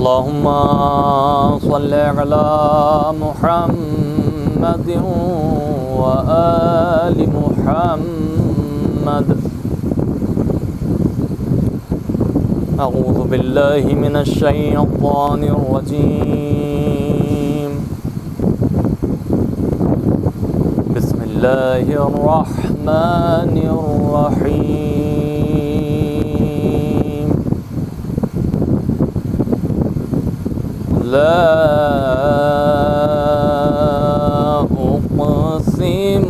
اللهم صل على محمد وآل محمد. أعوذ بالله من الشيطان الرجيم. بسم الله الرحمن الرحيم. لا أقسم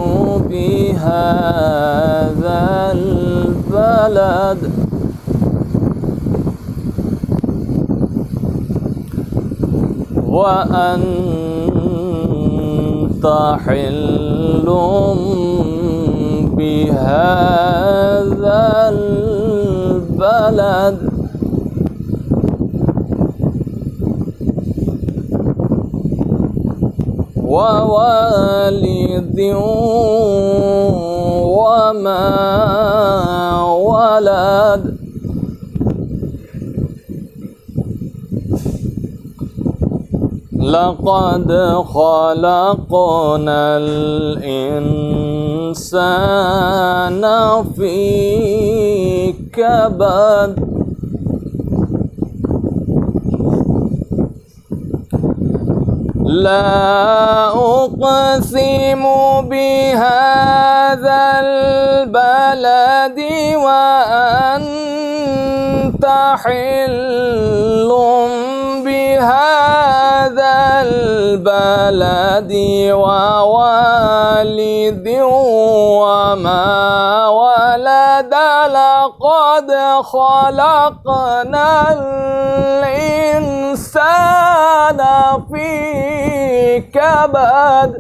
بهذا البلد وأنت حل بهذا البلد ووالد وما ولد. لقد خلقنا الإنسان في كبد. لا أقسم بهذا البلد وأنت حل بهذا البلد ووالد وما ولد. لقد خلقنا الإنسان في كبد.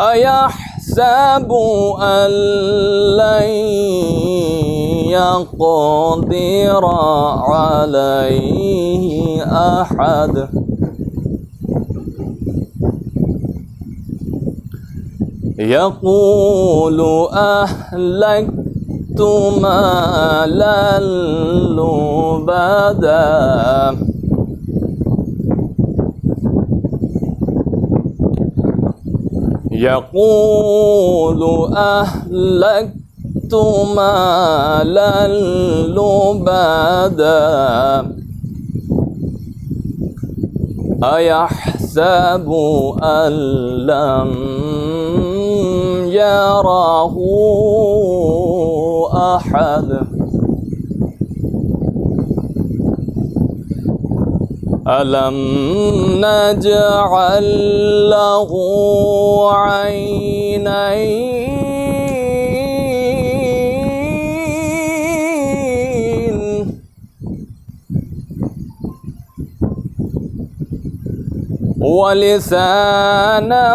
أيحسب أن لن يقدر عليه أحد. يقول أهلكت مالا لبدا. يقول أهلكت مالا لبدا. أيحسب أن لم يره أحد. ألم نجعل له عينين ولسانا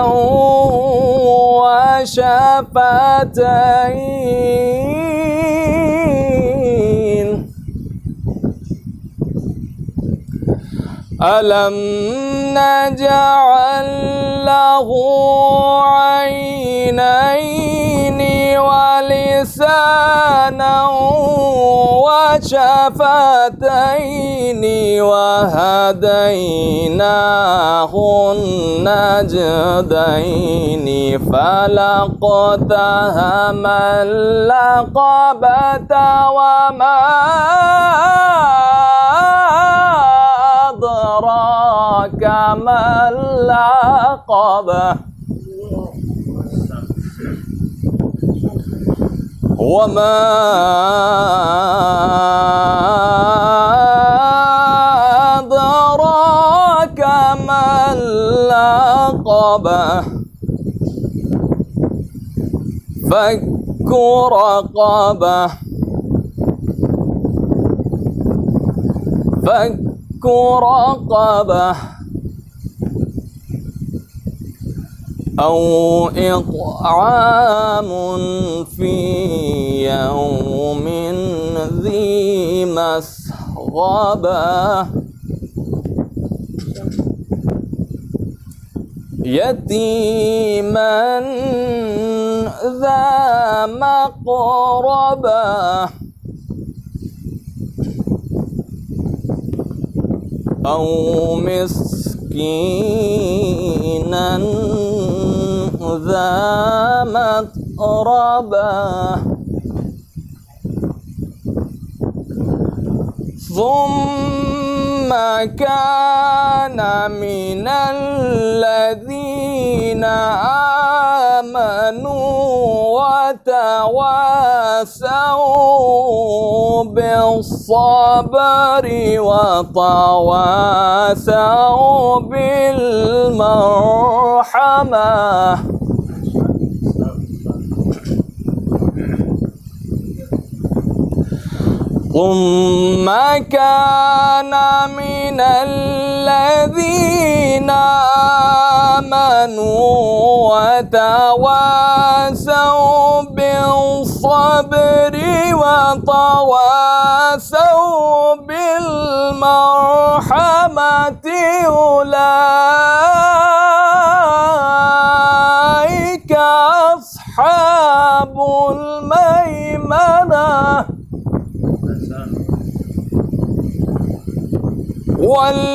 وشفتين. ألم نجعل له عينين ولسانا وشفتين وهديناه النجدين. فلاقتحم العقبة وما أدراك ما العقبة. وما أدراك ما العقبة. فك رقبة. فك رقبة أو إطعام في يوم ذي مسغبة يتيما ذا مقربة أو مسكينا ذا متربة ثم كان من الذين آمنوا وتواصوا بالصبر وتواصوا بالمرحمة ثم كان من الذين آمنوا وتواصوا بالصبر وتواصوا بالمرحمة أولئك أصحاب الميمنة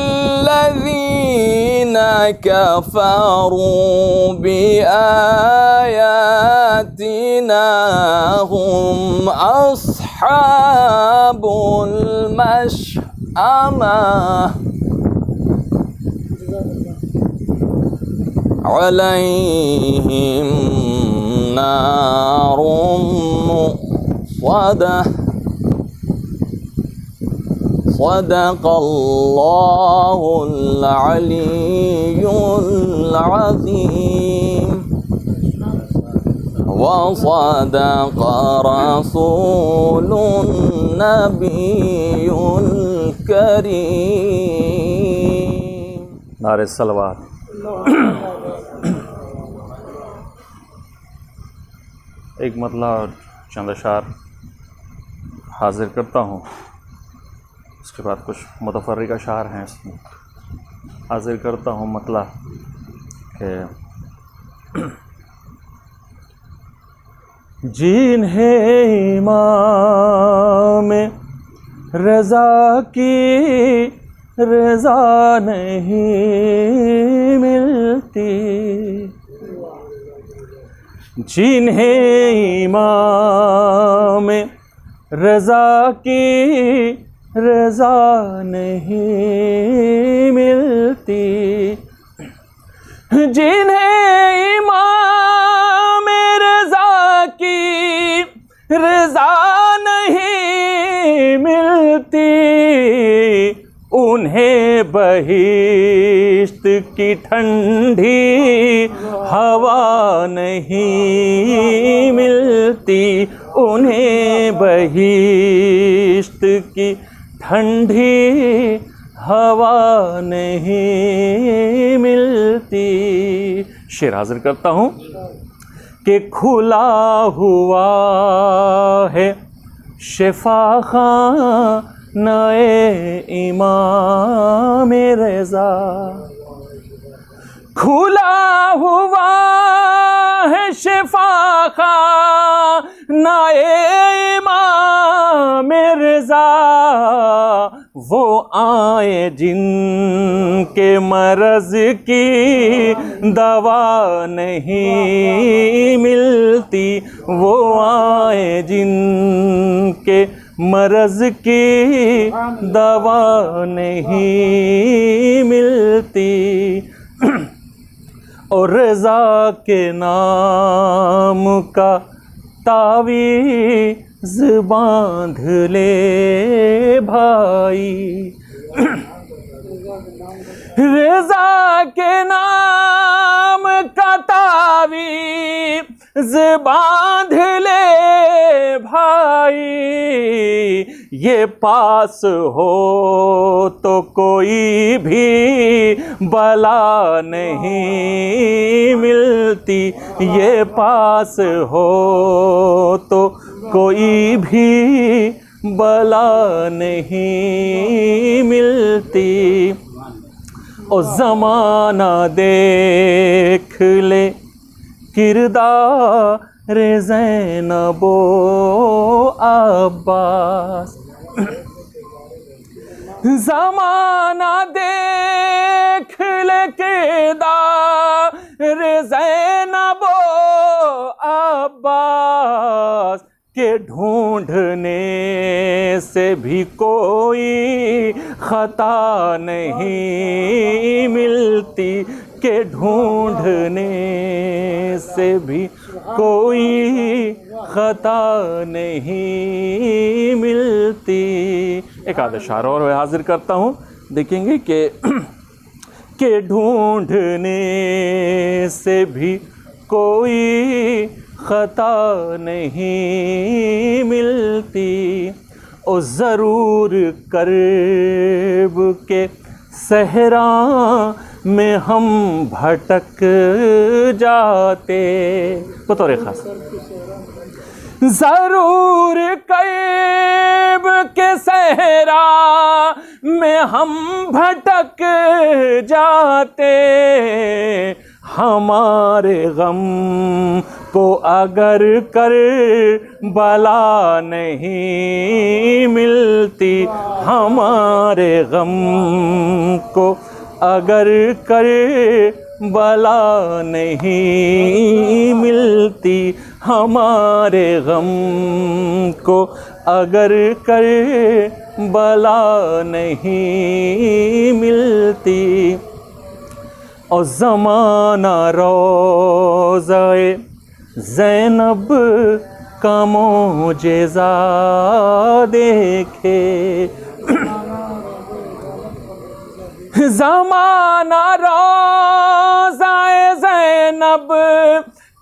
والذين كفروا بآياتنا هم أصحاب المشأمة عليهم نار مؤصدة صدق الله العلي العظيم وصدق رسول النبي الكريم. نعرہ صلوات. ایک مطلع اور چند اشعار حاضر کرتا ہوں، اس کے بعد کچھ متفرق اشعار ہیں اس میں. حاضر کرتا ہوں مطلع کہ جنہیں امام رضا کی رضا نہیں ملتی، جنہیں امام رضا کی رضا نہیں ملتی، جنہیں امام رضا کی رضا نہیں ملتی، انہیں بہشت کی ٹھنڈی ہوا نہیں ملتی، انہیں بہشت کی ٹھنڈی ہوا نہیں ملتی. شعر حاضر کرتا ہوں کہ کھلا ہوا ہے شفا خانہ امام رضا، کھلا ہوا ہے شفا خانہ امام رضا، وہ آئے جن کے مرض کی دوا نہیں ملتی، وہ آئے جن کے مرض کی دوا نہیں ملتی، اور رضا کے نام کا تعویذ باندھ لے بھائی، رضا کے نام کا تعویذ باندھ لے بھائی، یہ پاس ہو تو کوئی بھی بلا نہیں ملتی، یہ پاس ہو تو کوئی بھی بلا نہیں ملتی، او زمانہ دیکھ لے کردار زینب و عباس، زمانہ دیکھ لے کردار زینب و عباس، کہ ڈھونڈنے سے بھی کوئی خطا نہیں ملتی، کہ ڈھونڈنے سے بھی کوئی خطا نہیں ملتی۔ ایک آدھ اشعار اور حاضر کرتا ہوں، دیکھیں گے کہ ڈھونڈنے سے بھی کوئی خطا نہیں ملتی، او ضرور کرب کے صحرا میں ہم بھٹک جاتے، بطور خاص ضرور کرب کے صحرا میں ہم بھٹک جاتے، ہمارے غم کو اگر کر بلا نہیں ملتی، ہمارے غم کو اگر کر بلا نہیں ملتی، ہمارے غم کو اگر کر بلا نہیں ملتی، اور زمانہ روضہ زینب کا معجزہ دیکھے، زمانہ روضہ زینب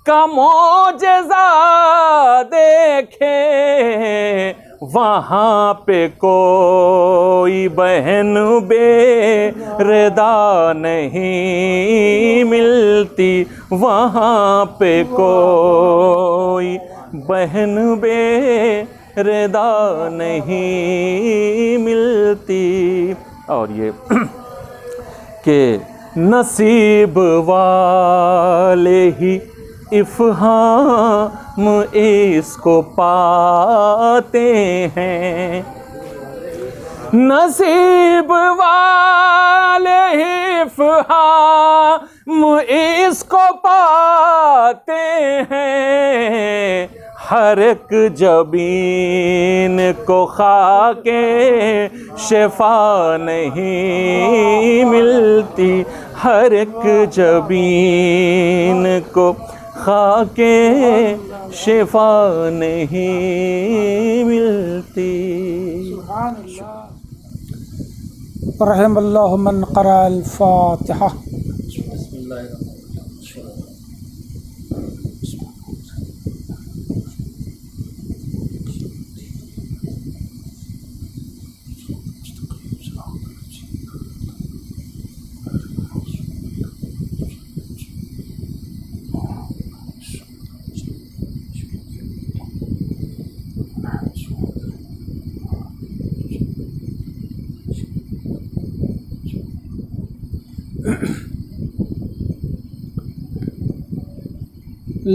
کا معجزہ دیکھے، وہاں پہ کوئی بہن بے ردا نہیں ملتی، وہاں پہ کوئی بہن بے ردا نہیں ملتی۔ اور یہ کہ نصیب والے ہی افہام اس کو پاتے ہیں، نصیب والے ہی افہام اس کو پاتے ہیں، ہر ایک جبین کو خاک شفا نہیں ملتی، ہر ایک جبین کو خاک شفا نہیں ملتی۔ رحم اللہ من قرأ الفاتحہ۔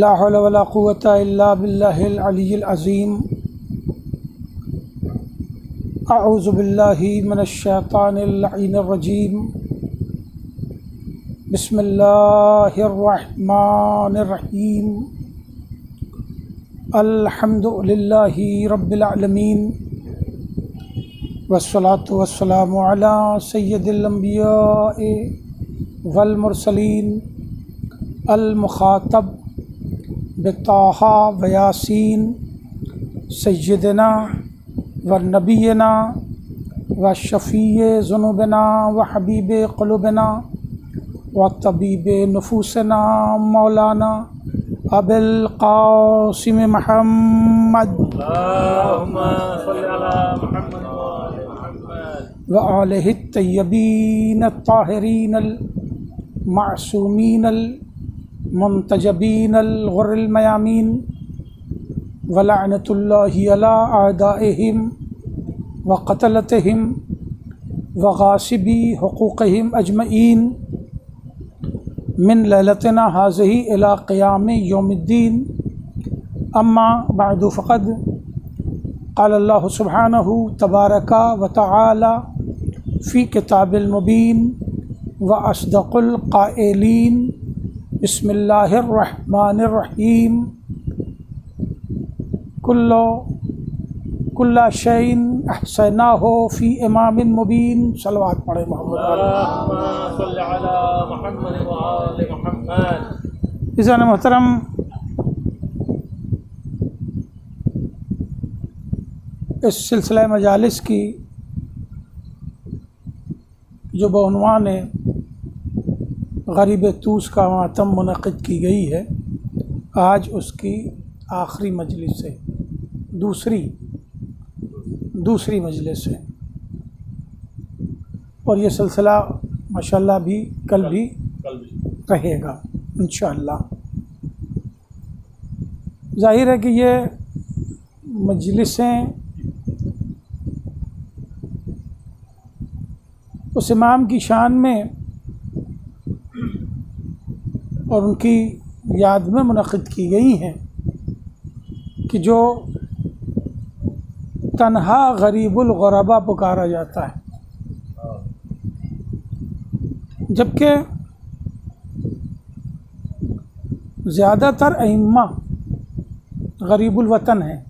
لا حول ولا قوة الا باللہ العلی العظیم۔ اعوذ باللہ من الشیطان اللعین الرجیم۔ بسم اللہ الرحمن الرحیم۔ الحمد للہ رب العالمین، والصلاة والسلام علی سید الانبیاء والمرسلین، المخاطب بطہ و یاسین، سیدنا و نبینا و شفیع ذنوبنا و حبیب قلوبنا و طبیب نفوسنا مولانا ابی القاسم محمد اللہم صلی علی محمد و آلہ الطیبین الطاہرین المعصومین المنتجبین الغر المیامین، ولعنۃ اللہ علی اعدائہم وقتلتہم وغاصبی حقوقہم اجمعین من لیلتنا ہذہ الی قیام یوم الدین اما بعد فقد قال اللہ سبحانہ تبارک و تعالی فی کتاب المبین واصدق القائلین بسم اللہ الرحمن الرحیم کل شیء احصیناہ فی امام مبین. صلوات پڑھے محمد اللہم صل علی محمد وآل محمد. عزیزان محترم، اس سلسلہ مجالس کی جو بعنوان غریب طوس کا ماتم منعقد کی گئی ہے، آج اس کی آخری مجلس ہے، دوسری مجلس ہے، اور یہ سلسلہ ماشاءاللہ بھی کل بھی رہے گا انشاءاللہ. ظاہر ہے کہ یہ مجلسیں اس امام کی شان میں اور ان کی یاد میں منعقد کی گئی ہیں کہ جو تنہا غریب الغربا پکارا جاتا ہے، جبکہ زیادہ تر ائمہ غریب الوطن ہیں،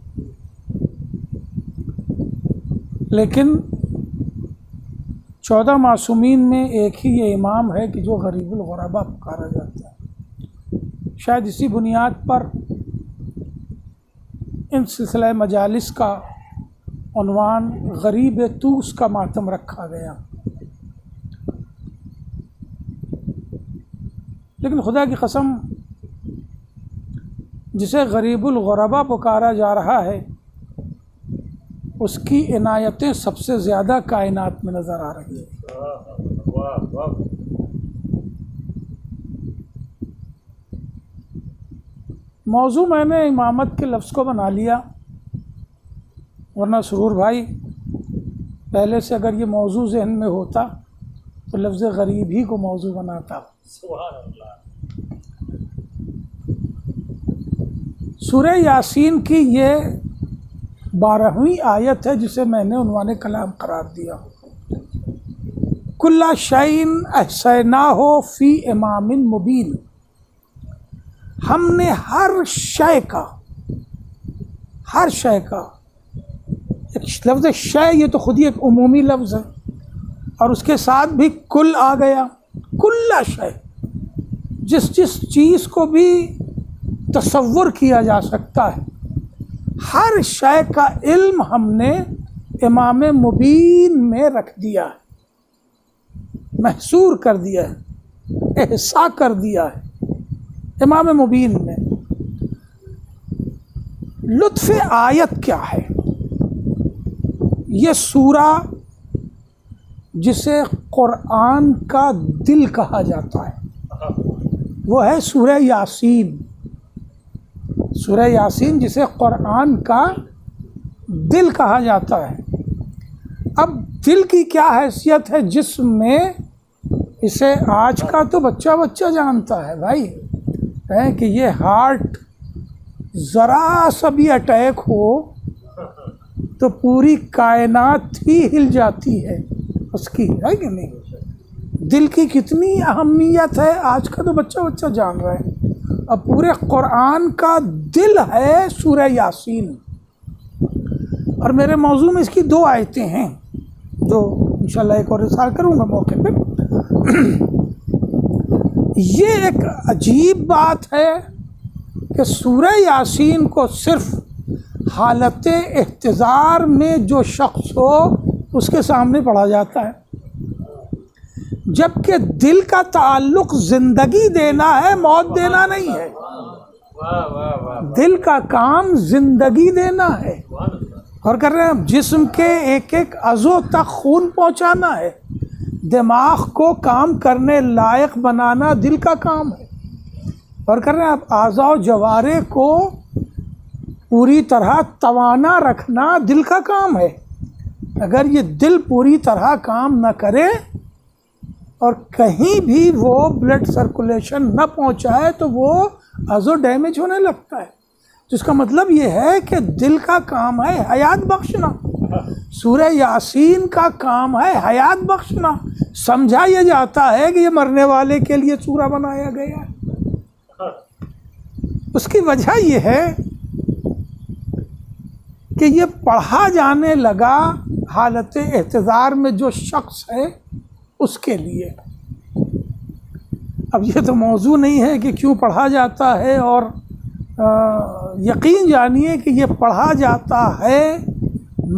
لیکن 14 معصومین میں ایک ہی یہ امام ہے کہ جو غریب الغربا پکارا جاتا ہے. شاید اسی بنیاد پر ان سلسلہ مجالس کا عنوان غریب طوس کا ماتم رکھا گیا. لیکن خدا کی قسم، جسے غریب الغربا پکارا جا رہا ہے اس کی عنایتیں سب سے زیادہ کائنات میں نظر آ رہی ہیں. موضوع میں نے امامت کے لفظ کو بنا لیا، ورنہ سرور بھائی پہلے سے اگر یہ موضوع ذہن میں ہوتا تو لفظ غریب ہی کو موضوع بناتا. سورہ یاسین کی یہ 12ویں آیت ہے جسے میں نے عنوان کلام قرار دیا. کل شیء احصیناہ فی امام مبین. ہم نے ہر شے کا ایک لفظ شے، یہ تو خود ہی ایک عمومی لفظ ہے، اور اس کے ساتھ بھی کل آ گیا. کل شے، جس چیز کو بھی تصور کیا جا سکتا ہے، ہر شے کا علم ہم نے امام مبین میں رکھ دیا ہے، محصور کر دیا ہے، احصاء کر دیا ہے امام مبین میں. لطف آیت کیا ہے؟ یہ سورہ جسے قرآن کا دل کہا جاتا ہے وہ ہے سورہ یاسین. سورہ یاسین جسے قرآن کا دل کہا جاتا ہے. اب دل کی کیا حیثیت ہے جسم میں؟ اسے آج کا تو بچہ جانتا ہے بھائی، ہے کہ یہ ہارٹ ذرا سا بھی اٹیک ہو تو پوری کائنات ہی ہل جاتی ہے اس کی، ہے کہ نہیں؟ دل کی کتنی اہمیت ہے آج کا تو بچہ جان رہا ہے. اب پورے قرآن کا دل ہے سورہ یاسین، اور میرے موضوع میں اس کی 2 آیتیں ہیں جو انشاءاللہ ایک اور ارسال کروں گا موقع پہ. یہ ایک عجیب بات ہے کہ سورہ یاسین کو صرف حالت احتضار میں جو شخص ہو اس کے سامنے پڑھا جاتا ہے، جبکہ دل کا تعلق زندگی دینا ہے، موت دینا نہیں ہے. دل کا کام زندگی دینا ہے، اور کر رہے ہیں جسم کے ایک عضو تک خون پہنچانا ہے، دماغ کو کام کرنے لائق بنانا دل کا کام ہے، اور کر رہے ہیں اعضاء و جوارح کو پوری طرح توانا رکھنا دل کا کام ہے. اگر یہ دل پوری طرح کام نہ کرے اور کہیں بھی وہ بلڈ سرکولیشن نہ پہنچائے تو وہ ازو ڈیمیج ہونے لگتا ہے. تو اس کا مطلب یہ ہے کہ دل کا کام ہے حیات بخشنا. سورہ یاسین کا کام ہے حیات بخشنا. سمجھا یہ جاتا ہے کہ یہ مرنے والے کے لیے سورہ بنایا گیا ہے. اس کی وجہ یہ ہے کہ یہ پڑھا جانے لگا حالت احتضار میں جو شخص ہے اس کے لیے. اب یہ تو موضوع نہیں ہے کہ کیوں پڑھا جاتا ہے، اور یقین جانیے کہ یہ پڑھا جاتا ہے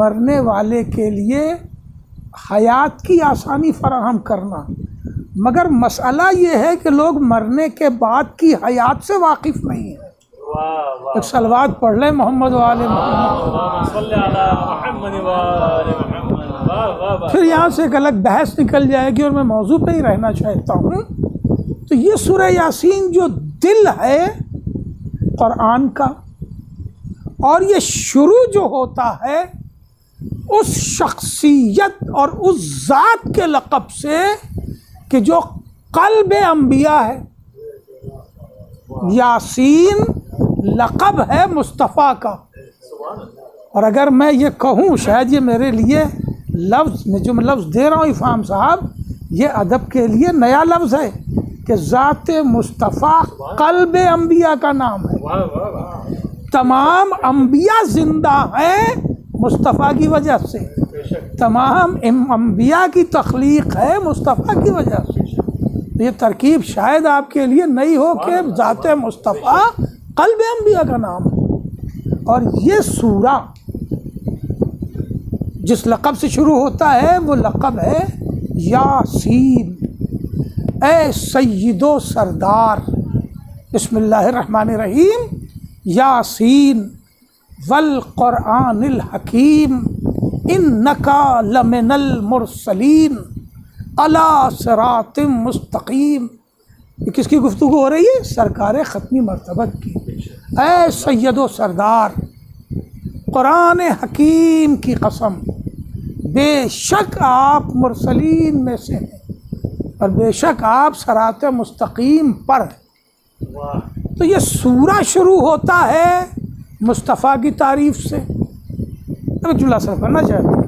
مرنے والے کے لیے حیات کی آسانی فراہم کرنا. مگر مسئلہ یہ ہے کہ لوگ مرنے کے بعد کی حیات سے واقف نہیں ہیں. ایک صلوات پڑھ لیں محمد و آل محمد. پھر یہاں سے ایک الگ بحث نکل جائے گی اور میں موضوع پہ ہی رہنا چاہتا ہوں. تو یہ سورہ یاسین جو دل ہے قرآن کا، اور یہ شروع جو ہوتا ہے اس شخصیت اور اس ذات کے لقب سے کہ جو قلب انبیاء ہے. یاسین لقب ہے مصطفیٰ کا. اور اگر میں یہ کہوں، شاید یہ میرے لیے لفظ میں جو میں لفظ دے رہا ہوں افہام صاحب، یہ ادب کے لیے نیا لفظ ہے کہ ذات مصطفیٰ قلب انبیاء کا نام ہے. تمام انبیاء زندہ ہیں مصطفیٰ کی وجہ سے. تمام انبیاء کی تخلیق ہے مصطفیٰ کی وجہ سے. یہ ترکیب شاید آپ کے لیے نئی ہو کہ ذات مصطفیٰ قلب انبیاء کا نام ہے. اور یہ سورہ جس لقب سے شروع ہوتا ہے وہ لقب ہے یاسین. اے سید و سردار، بسم اللہ الرحمن الرحیم. یاسین والقرآن الحکیم انکا لمن المرسلین علی صراط مستقیم. یہ کس کی گفتگو ہو رہی ہے؟ سرکار ختمی مرتبت کی. اے سید و سردار، قرآن حکیم کی قسم، بے شک آپ مرسلین میں سے ہیں اور بے شک آپ صراط مستقیم پر ہیں. تو یہ سورہ شروع ہوتا ہے مصطفیٰ کی تعریف سے. اب جملہ صرف کرنا چاہتا ہوں،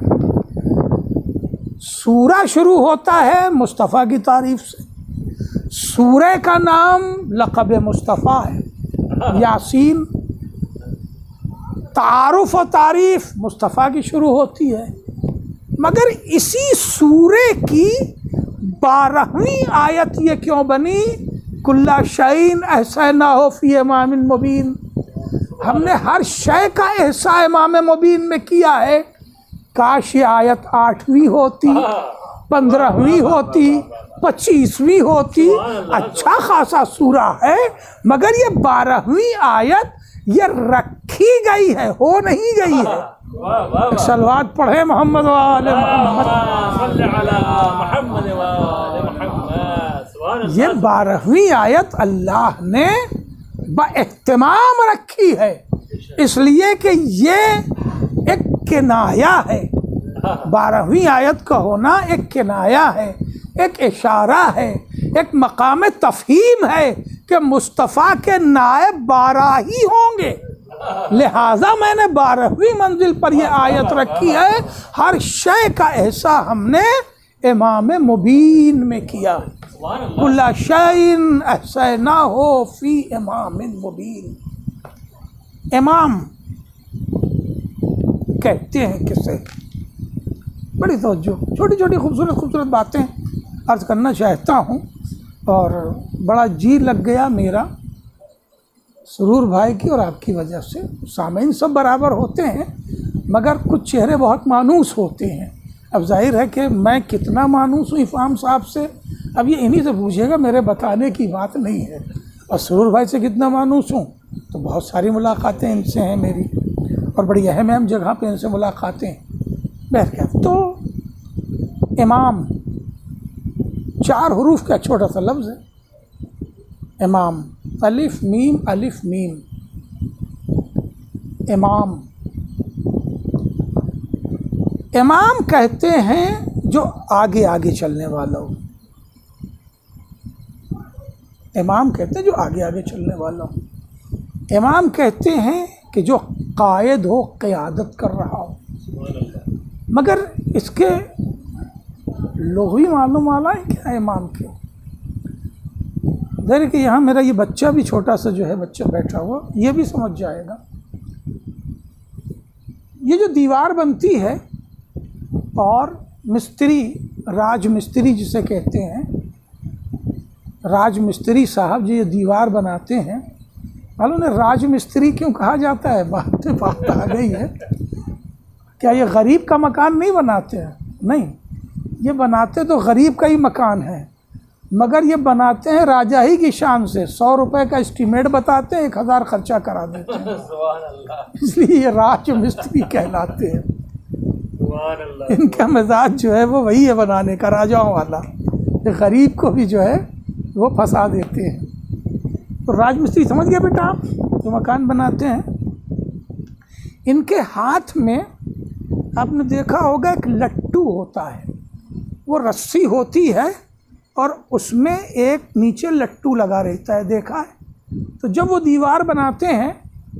سورہ شروع ہوتا ہے مصطفیٰ کی تعریف سے. سورہ کا نام لقب مصطفیٰ ہے یاسین. تعارف و تعریف مصطفیٰ کی شروع ہوتی ہے. مگر اسی سورے کی 12ویں آیت یہ کیوں بنی؟ کل شیء احصیناہ فی امام مبین. ہم نے ہر شے کا احصاء امام مبین میں کیا ہے. کاش یہ آیت 8ویں ہوتی، 15ویں ہوتی، 25ویں ہوتی. اچھا خاصا سورہ ہے، مگر یہ 12ویں آیت یہ رکھی گئی ہے، ہو نہیں گئی ہے. صلوات پڑھیں محمد و آل محمد. یہ 12ویں آیت اللہ نے باہتمام رکھی ہے، اس لیے کہ یہ ایک کنایہ ہے. 12ویں آیت کا ہونا ایک کنایہ ہے، ایک اشارہ ہے، ایک مقام تفہیم ہے کہ مصطفیٰ کے نائب 12 ہی ہوں گے. لہٰذا میں نے 12ویں منزل پر یہ آیت رکھی ہے. ہر شے کا احصاء ہم نے امام مبین میں کیا. کل شیء احصیناہ فی امام مبین. امام کہتے ہیں کسے؟ بڑی توجہ، چھوٹی چھوٹی خوبصورت خوبصورت باتیں عرض کرنا چاہتا ہوں. اور بڑا جی لگ گیا میرا سرور بھائی کی اور آپ کی وجہ سے. سامعین سب برابر ہوتے ہیں مگر کچھ چہرے بہت مانوس ہوتے ہیں. اب ظاہر ہے کہ میں کتنا مانوس ہوں افہام صاحب سے، اب یہ انہی سے پوچھے گا، میرے بتانے کی بات نہیں ہے. اور سرور بھائی سے کتنا مانوس ہوں تو بہت ساری ملاقاتیں ان سے ہیں میری، اور بڑی اہم جگہ پہ ان سے ملاقاتیں. بہرکیف تو امام 4 حروف کا چھوٹا سا لفظ ہے. امام، الف میم الف میم. امام امام کہتے ہیں جو آگے آگے چلنے والا ہو، امام کہتے ہیں جو آگے آگے چلنے والا ہو، امام کہتے ہیں کہ جو قائد ہو، قیادت کر رہا ہو۔ مگر اس کے لغوی معلوم والا ہے کیا ہے امام کے؟ ظاہر ہے کہ یہاں میرا یہ بچہ بھی چھوٹا سا جو ہے بچہ بیٹھا ہوا، یہ بھی سمجھ جائے گا۔ یہ جو دیوار بنتی ہے اور مستری، راج مستری جسے کہتے ہیں، راج مستری صاحب جو یہ دیوار بناتے ہیں، معلوم ہے راج مستری کیوں کہا جاتا ہے؟ بات آ گئی ہے۔ کیا یہ غریب کا مکان نہیں بناتے ہیں؟ نہیں، یہ بناتے تو غریب کا ہی مکان ہے، مگر یہ بناتے ہیں راجہ ہی کی شان سے۔ 100 روپے کا اسٹیمیٹ بتاتے ہیں، 1000 خرچہ کرا دیتے ہیں، اس لیے یہ راج مستری کہلاتے ہیں۔ ان کا مزاج جو ہے وہ وہی ہے بنانے کا، راجاؤں والا، غریب کو بھی جو ہے وہ پھنسا دیتے ہیں۔ تو راج مستری سمجھ گیا بیٹا آپ، جو مکان بناتے ہیں، ان کے ہاتھ میں آپ نے دیکھا ہوگا ایک لٹو ہوتا ہے، وہ رسی ہوتی ہے اور اس میں ایک نیچے لٹو لگا رہتا ہے، دیکھا ہے؟ تو جب وہ دیوار بناتے ہیں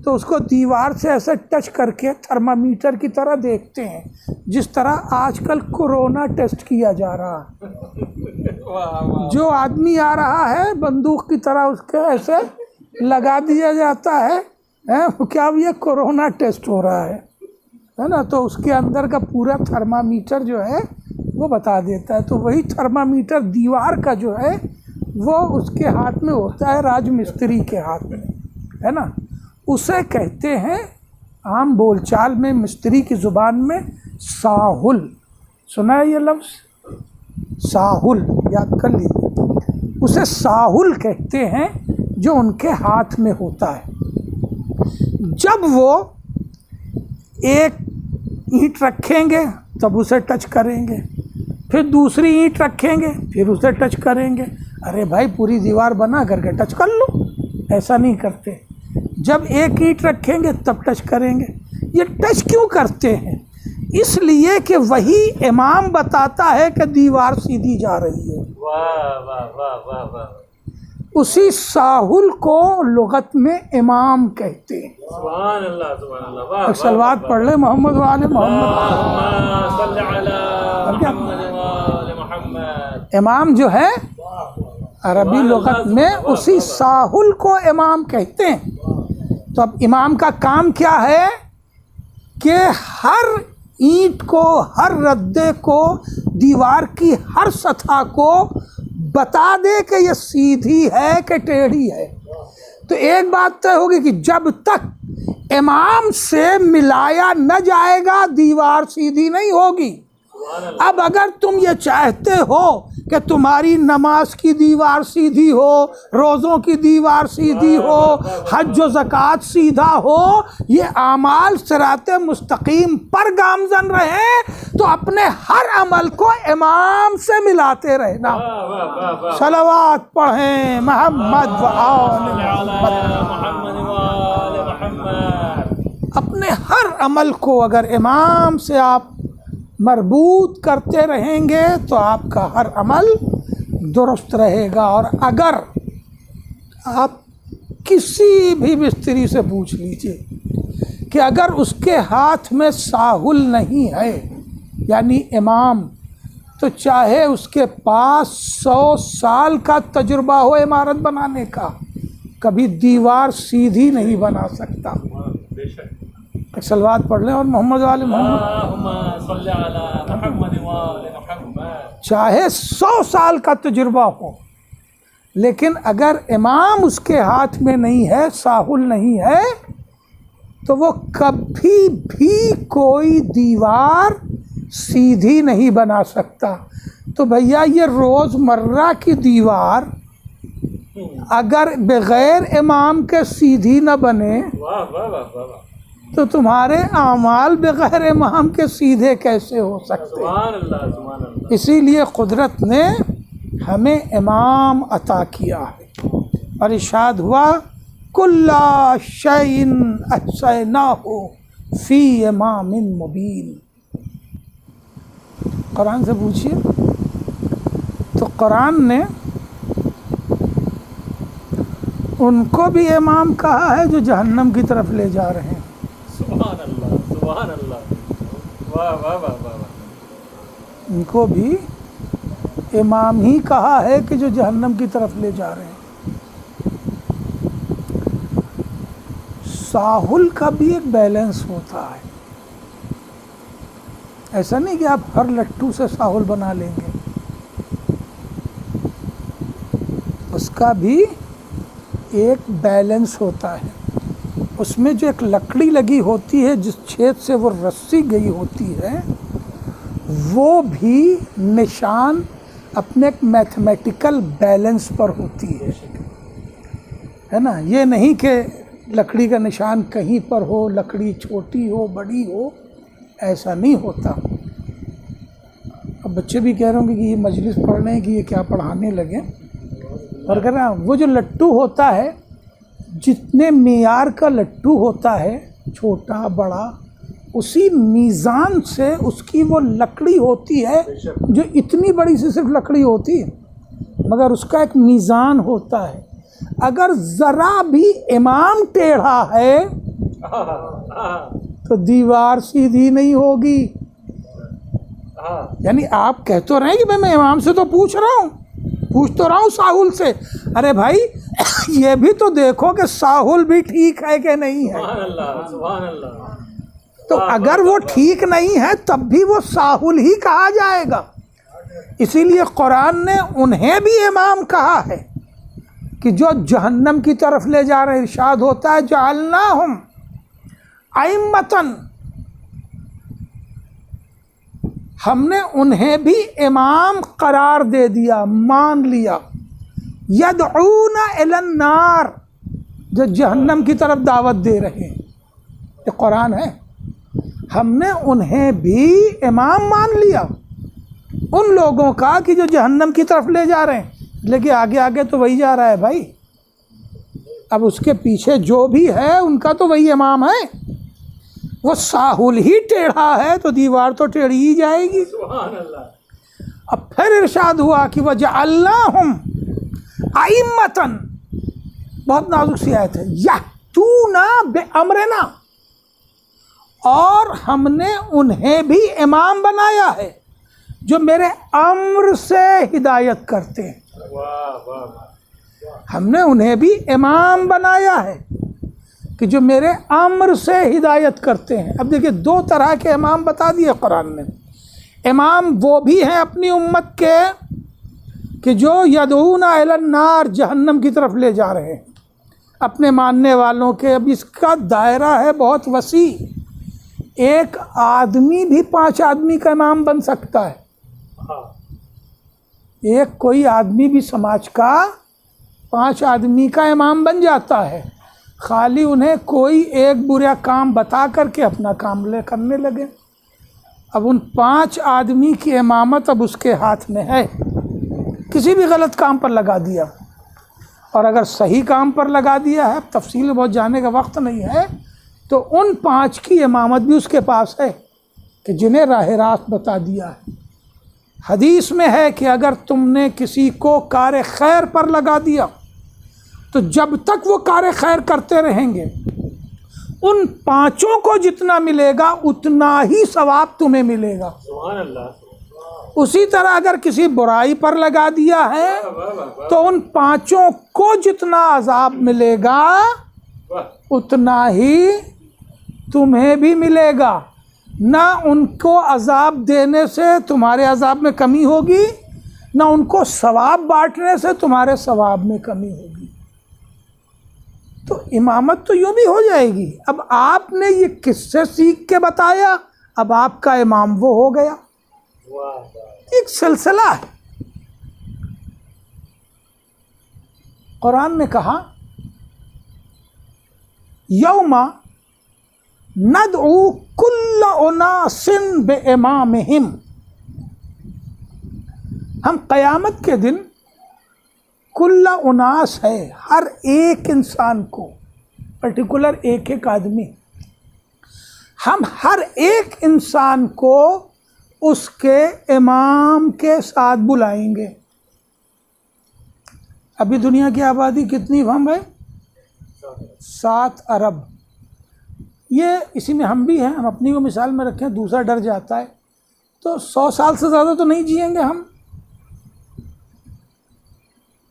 تو اس کو دیوار سے ایسے ٹچ کر کے تھرمامیٹر کی طرح دیکھتے ہیں، جس طرح آج کل کورونا ٹیسٹ کیا جا رہا ہے۔ جو آدمی آ رہا ہے بندوق کی طرح اس کے ایسے لگا دیا جاتا ہے، کیا یہ کورونا ٹیسٹ ہو رہا ہے نا؟ تو اس کے اندر کا پورا تھرمامیٹر جو ہے وہ بتا دیتا ہے۔ تو وہی تھرمامیٹر دیوار کا جو ہے وہ اس کے ہاتھ میں ہوتا ہے، راج مستری کے ہاتھ میں، ہے نا؟ اسے کہتے ہیں عام بول چال میں، مستری کی زبان میں، ساہل۔ سنا ہے یہ لفظ؟ ساہل یاد کر لیجیے، اسے ساہل کہتے ہیں جو ان کے ہاتھ میں ہوتا ہے۔ جب وہ ایک اینٹ رکھیں گے تب اسے ٹچ کریں گے، پھر دوسری اینٹ رکھیں گے پھر اسے ٹچ کریں گے۔ ارے بھائی پوری دیوار بنا کر کے ٹچ کر لو، ایسا نہیں کرتے۔ جب ایک اینٹ رکھیں گے تب ٹچ کریں گے۔ یہ ٹچ کیوں کرتے ہیں؟ اس لیے کہ وہی امام بتاتا ہے کہ دیوار سیدھی جا رہی ہے۔ اسی ساہل کو لغت میں امام کہتے ہیں۔ سبحان اللہ، سبحان اللہ۔ ایک صلوات پڑھ لے محمد وآل محمد۔ صلی علی محمد وآل محمد۔ امام جو ہے عربی لغت میں اسی ساہل کو امام کہتے ہیں۔ تو اب امام کا کام کیا ہے کہ ہر اینٹ کو، ہر ردے کو، دیوار کی ہر سطح کو بتا دے کہ یہ سیدھی ہے کہ ٹیڑھی ہے۔ تو ایک بات طے ہوگی کہ جب تک امام سے ملایا نہ جائے گا دیوار سیدھی نہیں ہوگی۔ اب اگر تم یہ چاہتے ہو کہ تمہاری نماز کی دیوار سیدھی ہو، روزوں کی دیوار سیدھی ہو، حج و زکوٰۃ سیدھا ہو، یہ اعمال صراط مستقیم پر گامزن رہے، تو اپنے ہر عمل کو امام سے ملاتے رہنا۔ صلوات پڑھیں محمد و آل محمد۔ اپنے ہر عمل کو اگر امام سے آپ مربوط کرتے رہیں گے تو آپ کا ہر عمل درست رہے گا۔ اور اگر آپ کسی بھی مستری سے پوچھ لیجئے کہ اگر اس کے ہاتھ میں ساہل نہیں ہے یعنی امام، تو چاہے اس کے پاس 100 سال کا تجربہ ہو عمارت بنانے کا، کبھی دیوار سیدھی نہیں بنا سکتا۔ ایک صلوات پڑھ لیں اور محمد وآل محمد۔ چاہے 100 سال کا تجربہ ہو، لیکن اگر امام اس کے ہاتھ میں نہیں ہے، ساہل نہیں ہے، تو وہ کبھی بھی کوئی دیوار سیدھی نہیں بنا سکتا۔ تو بھیا یہ روز مرہ کی دیوار اگر بغیر امام کے سیدھی نہ بنے تو تمہارے اعمال بغیر امام کے سیدھے کیسے ہو سکتے؟ اسی لیے قدرت نے ہمیں امام عطا کیا ہے، اور ارشاد ہوا کل شیء احصیناہ فی امام مبین۔ قرآن سے پوچھیے. تو قرآن نے ان کو بھی امام کہا ہے جو جہنم کی طرف لے جا رہے ہیں. سبحان اللہ سبحان اللہ. واہ واہ واہ واہ واہ. ان کو بھی امام ہی کہا ہے کہ جو جہنم کی طرف لے جا رہے ہیں. ساحل کا بھی ایک بیلنس ہوتا ہے. ایسا نہیں کہ آپ ہر لٹو سے ساحل بنا لیں گے. اس کا بھی ایک بیلنس ہوتا ہے. اس میں جو ایک لکڑی لگی ہوتی ہے جس چھید سے وہ رسی گئی ہوتی ہے وہ بھی نشان اپنے ایک میتھمیٹیکل بیلنس پر ہوتی ہے نا. یہ نہیں کہ لکڑی کا نشان کہیں پر ہو, لکڑی چھوٹی ہو بڑی ہو, ایسا نہیں ہوتا. اب بچے بھی کہہ رہے ہوں گے کہ یہ مجلس پڑھ رہے ہیں کہ یہ کیا پڑھانے لگے. اور کہہ رہا وہ جو لٹو ہوتا ہے جتنے معیار کا لٹو ہوتا ہے چھوٹا بڑا اسی میزان سے اس کی وہ لکڑی ہوتی ہے جو اتنی بڑی سی صرف لکڑی ہوتی ہے مگر اس کا ایک میزان ہوتا ہے. اگر ذرا بھی امام ٹیڑھا ہے تو دیوار سیدھی نہیں ہوگی. یعنی آپ کہہ تو رہے ہیں کہ میں امام سے تو پوچھ تو رہا ہوں ساحل سے. ارے بھائی یہ بھی تو دیکھو کہ ساحل بھی ٹھیک ہے کہ نہیں ہے. سبحان اللہ سبحان اللہ. تو اگر وہ ٹھیک نہیں ہے تب بھی وہ ساحل ہی کہا جائے گا. اسی لیے قرآن نے انہیں بھی امام کہا ہے کہ جو جہنم کی طرف لے جا رہے. ارشاد ہوتا ہے جعلناہم ائمۃً, ہم نے انہیں بھی امام قرار دے دیا, مان لیا. یدعون الی النار, جو جہنم کی طرف دعوت دے رہے ہیں. یہ قرآن ہے. ہم نے انہیں بھی امام مان لیا ان لوگوں کا کہ جو جہنم کی طرف لے جا رہے ہیں. لیکن آگے آگے تو وہی جا رہا ہے بھائی. اب اس کے پیچھے جو بھی ہے ان کا تو وہی امام ہے. وہ ساحل ہی ٹیڑھا ہے تو دیوار تو ٹیڑھی ہی جائے گی. سبحان اللہ. اب پھر ارشاد ہوا کہ وجعلناہم ائمۃً, بہت نازک سی آیت ہے, یأتون بأمرنا, اور ہم نے انہیں بھی امام بنایا ہے جو میرے امر سے ہدایت کرتے ہیں. واہ واہ. ہم نے انہیں بھی امام بنایا ہے کہ جو میرے امر سے ہدایت کرتے ہیں. اب دیکھیں دو طرح کے امام بتا دیے قرآن نے. امام وہ بھی ہیں اپنی امت کے کہ جو یدعون الی النار, جہنم کی طرف لے جا رہے ہیں اپنے ماننے والوں کے. اب اس کا دائرہ ہے بہت وسیع. ایک آدمی بھی 5 آدمی کا امام بن سکتا ہے. ایک کوئی آدمی بھی سماج کا 5 آدمی کا امام بن جاتا ہے, خالی انہیں کوئی ایک برا کام بتا کر کے اپنا کام کرنے لگے. اب ان 5 آدمی کی امامت اب اس کے ہاتھ میں ہے. کسی بھی غلط کام پر لگا دیا, اور اگر صحیح کام پر لگا دیا ہے, تفصیل میں بہت جانے کا وقت نہیں ہے, تو ان 5 کی امامت بھی اس کے پاس ہے کہ جنہیں راہ راست بتا دیا ہے. حدیث میں ہے کہ اگر تم نے کسی کو کار خیر پر لگا دیا تو جب تک وہ کار خیر کرتے رہیں گے ان 5 کو جتنا ملے گا اتنا ہی ثواب تمہیں ملے گا. سبحان اللہ. اسی طرح اگر کسی برائی پر لگا دیا ہے تو ان 5 کو جتنا عذاب ملے گا اتنا ہی تمہیں بھی ملے گا. نہ ان کو عذاب دینے سے تمہارے عذاب میں کمی ہوگی, نہ ان کو ثواب بانٹنے سے تمہارے ثواب میں کمی ہوگی. تو امامت تو یوں بھی ہو جائے گی. اب آپ نے یہ کس سے سیکھ کے بتایا, اب آپ کا امام وہ ہو گیا. ایک سلسلہ ہے. قرآن نے کہا یوم ندعو کل اناس بامامہم, ہم قیامت کے دن کل اناس ہے ہر ایک انسان کو, پرٹیکولر ایک آدمی, ہم ہر ایک انسان کو اس کے امام کے ساتھ بلائیں گے. ابھی دنیا کی آبادی کتنی ہم ہے؟ 7 ارب. یہ اسی میں ہم بھی ہیں. ہم اپنی کو مثال میں رکھیں, دوسرا ڈر جاتا ہے تو 100 سال سے زیادہ تو نہیں جئیں گے ہم,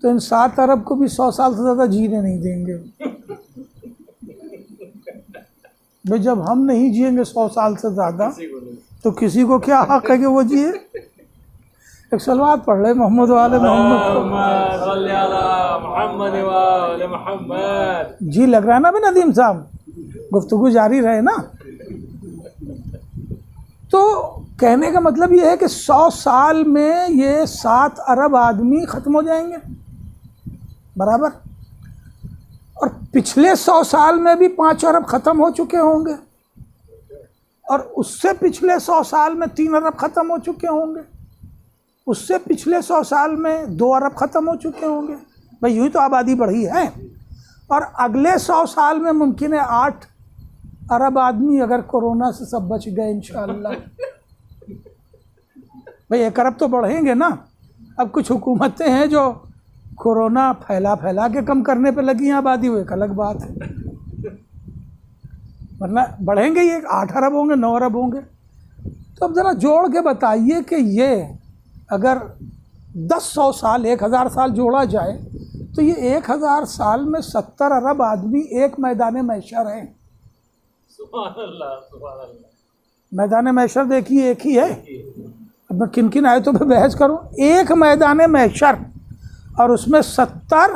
تو ان 7 ارب کو بھی 100 سال سے زیادہ جینے نہیں دیں گے. بھئی جب ہم نہیں جئیں گے 100 سال سے زیادہ تو کسی کو کیا حق ہے کہ وہ جیے؟ ایک صلوات پڑھ لے محمد وآل محمد. صلی علی محمد وآل محمد. جی لگ رہا ہے نا بھی ندیم صاحب, گفتگو جاری رہے نا. تو کہنے کا مطلب یہ ہے کہ 100 سال میں یہ 7 ارب آدمی ختم ہو جائیں گے برابر, اور پچھلے 100 سال میں بھی 5 ارب ختم ہو چکے ہوں گے, اور اس سے پچھلے 100 سال میں 3 ارب ختم ہو چکے ہوں گے, اس سے پچھلے 100 سال میں 2 ارب ختم ہو چکے ہوں گے. بھئی یوں ہی تو آبادی بڑھی ہے, اور اگلے 100 سال میں ممکن ہے 8 ارب آدمی اگر کورونا سے سب بچ گئے انشاءاللہ. بھئی 1 ارب تو بڑھیں گے نا. اب کچھ حکومتیں ہیں جو کورونا پھیلا کے کم کرنے پہ لگی ہیں آبادی, وہ ایک الگ بات ہے, ورنہ بڑھیں گے یہ 8 ارب ہوں گے, 9 ارب ہوں گے. تو اب ذرا جوڑ کے بتائیے کہ یہ اگر 100 سال 1000 سال جوڑا جائے تو یہ 1000 سال میں 70 ارب آدمی ایک میدان محشر ہیں. سبحان اللہ سبحان اللہ. میدان محشر دیکھیے ایک ہی ہے. اب میں کن کن آیتوں پہ بحث کروں. ایک میدان محشر اور اس میں 70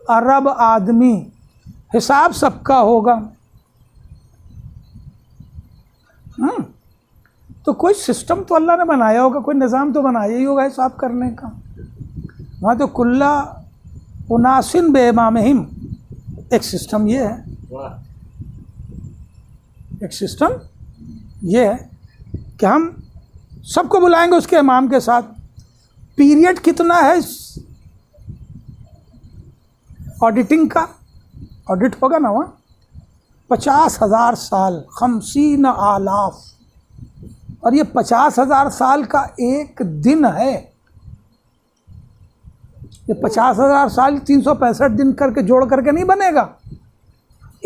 ارب آدمی, حساب سب کا ہوگا. تو کوئی سسٹم تو اللہ نے بنایا ہوگا, کوئی نظام تو بنایا ہی ہوگا حساب کرنے کا. وہاں تو کلّا اناسن بے امامہم, ایک سسٹم یہ ہے, واہ. ایک سسٹم یہ ہے کہ ہم سب کو بلائیں گے اس کے امام کے ساتھ. پیریڈ کتنا ہے آڈیٹنگ کا؟ آڈٹ ہوگا نا وہاں 50,000 سال, 50,000. اور یہ 50,000 سال کا ایک دن ہے. یہ 50,000 سال 365 دن کر کے جوڑ کر کے نہیں بنے گا.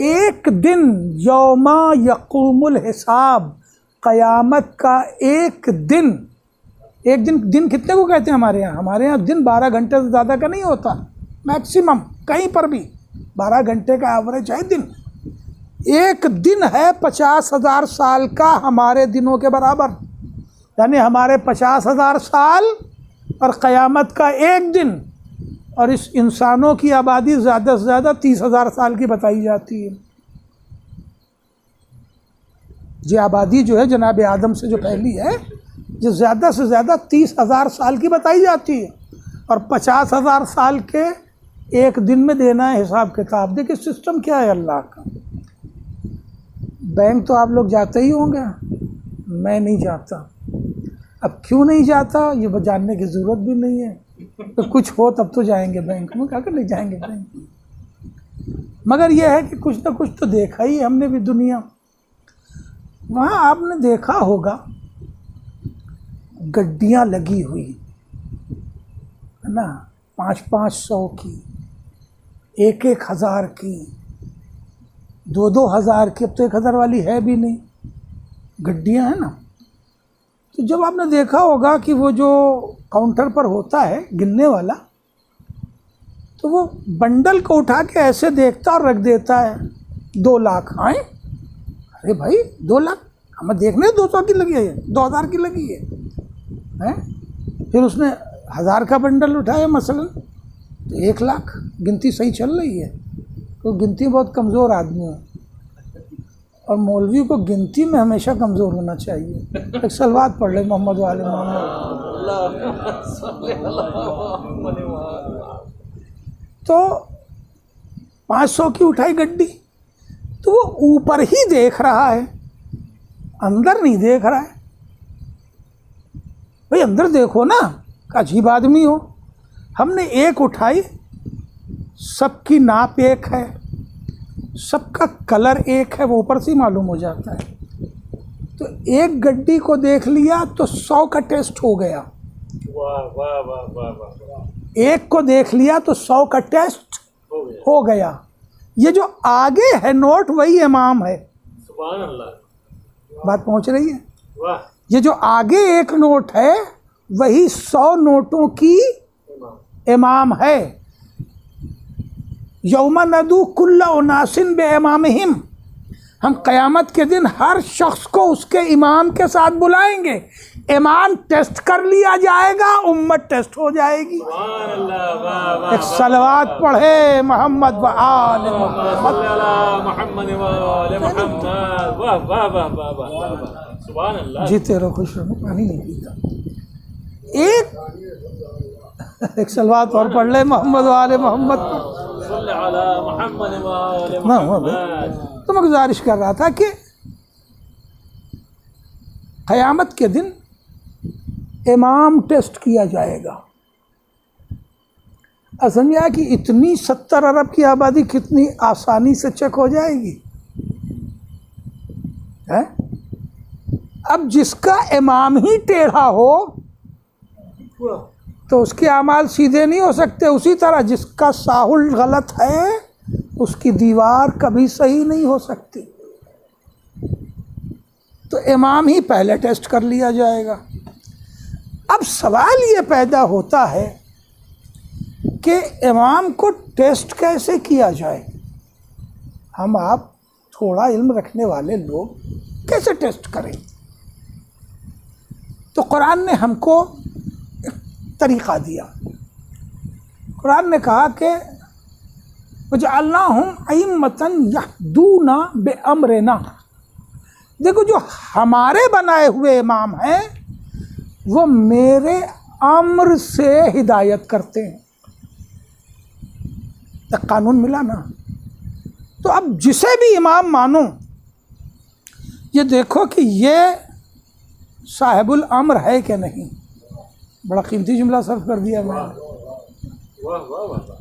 ایک دن, یوم یقوم الحساب, قیامت کا ایک دن. ایک دن کتنے کو کہتے ہیں ہمارے یہاں؟ ہمارے یہاں دن 12 گھنٹے سے زیادہ کا نہیں ہوتا میکسیمم, کہیں پر بھی 12 گھنٹے کا ایوریج ہے دن. ایک دن ہے 50,000 سال کا ہمارے دنوں کے برابر, یعنی ہمارے 50,000 سال اور قیامت کا ایک دن. اور اس انسانوں کی آبادی زیادہ سے زیادہ 30,000 سال کی بتائی جاتی ہے. یہ آبادی جو ہے جناب آدم سے جو پہلی ہے, جو زیادہ سے زیادہ 30,000 سال کی بتائی جاتی ہے, اور 50,000 سال کے ایک دن میں دینا ہے حساب کتاب. دیکھیں سسٹم کیا ہے اللہ کا. بینک تو آپ لوگ جاتے ہی ہوں گے, میں نہیں جاتا. اب کیوں نہیں جاتا یہ جاننے کی ضرورت بھی نہیں ہے. تو کچھ ہو تب تو جائیں گے بینک میں, کہا کہ نہیں جائیں گے بینک. مگر یہ ہے کہ کچھ نہ کچھ تو دیکھا ہی ہم نے بھی دنیا. وہاں آپ نے دیکھا ہوگا گڈیاں لگی ہوئی ہے نا, 500 کی, 1,000 کی, 2,000 کی. اب تو 1,000 والی ہے بھی نہیں, گڈیاں ہیں نا. تو جب آپ نے دیکھا ہوگا کہ وہ جو کاؤنٹر پر ہوتا ہے گننے والا, تو وہ بنڈل کو اٹھا کے ایسے دیکھتا اور رکھ دیتا ہے 2 لاکھ. آئیں, ارے بھائی 2 لاکھ ہمیں دیکھنے 200 کی لگی ہے, 2,000 کی لگی ہے. پھر اس نے 1,000 کا بنڈل اٹھایا مثلاً, تو 1 لاکھ. گنتی صحیح چل رہی ہے, تو گنتی بہت کمزور آدمی ہے, اور مولوی کو گنتی میں ہمیشہ کمزور ہونا چاہیے. ایک صلوات پڑھ لے محمد وآل محمد. تو 500 کی اٹھائی گڈی, تو وہ اوپر ہی دیکھ رہا ہے, اندر نہیں دیکھ رہا ہے. بھئی اندر دیکھو نا, عجیب آدمی ہو. ہم نے ایک اٹھائی, سب کی ناپ ایک ہے, سب کا کلر ایک ہے, وہ اوپر سے ہی معلوم ہو جاتا ہے. تو ایک گڈی کو دیکھ لیا تو 100 کا ٹیسٹ ہو گیا، واہ واہ واہ واہ واہ، ایک کو دیکھ لیا تو 100 کا ٹیسٹ ہو گیا، ہو گیا۔ یہ جو آگے ہے نوٹ وہی امام ہے، سبحان اللہ، بات پہنچ رہی ہے؟ واہ، یہ جو آگے ایک نوٹ ہے وہی 100 نوٹوں کی امام ہے۔ یوم ندعو کل اناس بامامہم، ہم قیامت کے دن ہر شخص کو اس کے امام کے ساتھ بلائیں گے، امام ٹیسٹ کر لیا جائے گا، امت ٹیسٹ ہو جائے گی۔ سبحان اللہ، واہ واہ، ایک صلوات پڑھے محمد و آل محمد۔ صلی علی محمد و آل محمد، واہ واہ واہ واہ واہ، سبحان اللہ، جیتے رہو، خوش رہو، پانی نہیں پیتا۔ ایک صلوات اور پڑھ لے محمد و آل محمد پر۔ صلی علی محمد و آل محمد۔ تو میں گزارش کر رہا تھا کہ قیامت کے دن امام ٹیسٹ کیا جائے گا۔ سمجھا کہ اتنی 70 ارب کی آبادی کتنی آسانی سے چیک ہو جائے گی؟ اب جس کا امام ہی ٹیڑھا ہو تو اس کے اعمال سیدھے نہیں ہو سکتے، اسی طرح جس کا ساحل غلط ہے اس کی دیوار کبھی صحیح نہیں ہو سکتی۔ تو امام ہی پہلے ٹیسٹ کر لیا جائے گا۔ اب سوال یہ پیدا ہوتا ہے کہ امام کو ٹیسٹ کیسے کیا جائے؟ ہم آپ تھوڑا علم رکھنے والے لوگ کیسے ٹیسٹ کریں؟ تو قرآن نے ہم کو ایک طریقہ دیا۔ قرآن نے کہا کہ وَجَعَلْنَاهُمْ أَئِمَّةً يَهْدُونَ بِأَمْرِنَا، دیکھو جو ہمارے بنائے ہوئے امام ہیں وہ میرے امر سے ہدایت کرتے ہیں۔ ایک قانون ملا نا۔ تو اب جسے بھی امام مانو یہ دیکھو کہ یہ صاحب الامر ہے کہ نہیں۔ بڑا قیمتی جملہ صرف کر دیا میں نے۔ واہ واہ واہ،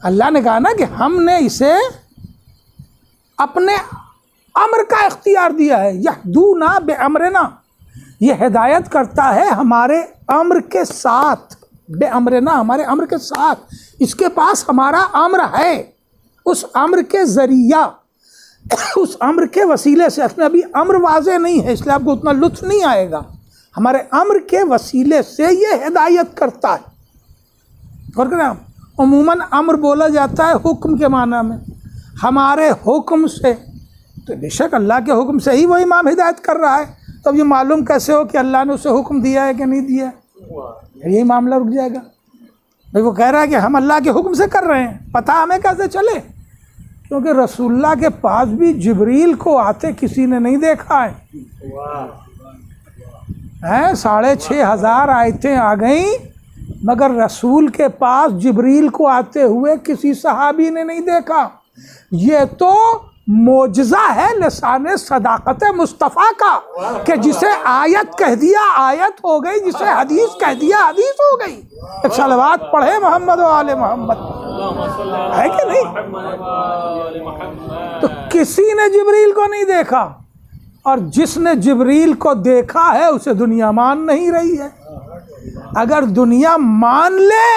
اللہ نے کہا نا کہ ہم نے اسے اپنے امر کا اختیار دیا ہے، یہدونا بامرنا، یہ ہدایت کرتا ہے ہمارے امر کے ساتھ، بے امرنا ہمارے امر کے ساتھ، اس کے پاس ہمارا امر ہے، اس امر کے ذریعہ، اس امر کے وسیلے سے۔ اس میں ابھی امر واضح نہیں ہے اس لیے آپ کو اتنا لطف نہیں آئے گا۔ ہمارے امر کے وسیلے سے یہ ہدایت کرتا ہے۔ غور کریں آپ، عموماً امر بولا جاتا ہے حکم کے معنی میں، ہمارے حکم سے، تو بے شک اللہ کے حکم سے ہی وہ امام ہدایت کر رہا ہے۔ تب یہ معلوم کیسے ہو کہ اللہ نے اسے حکم دیا ہے کہ نہیں دیا ہے؟ یہی معاملہ رک جائے گا۔ بھائی وہ کہہ رہا ہے کہ ہم اللہ کے حکم سے کر رہے ہیں، پتہ ہمیں کیسے چلے؟ کیونکہ رسول اللہ کے پاس بھی جبریل کو آتے کسی نے نہیں دیکھا ہے۔ 6500 آیتیں آ گئیں مگر رسول کے پاس جبریل کو آتے ہوئے کسی صحابی نے نہیں دیکھا۔ یہ تو معجزہ ہے لسان صداقت مصطفیٰ کا کہ جسے آیت کہہ دیا آیت ہو گئی، جسے حدیث کہہ دیا حدیث ہو گئی۔ ایک صلوات پڑھے محمد و آل محمد، ہے کہ نہیں؟ تو کسی نے جبریل کو نہیں دیکھا، اور جس نے جبریل کو دیکھا ہے اسے دنیا مان نہیں رہی ہے۔ اگر دنیا مان لے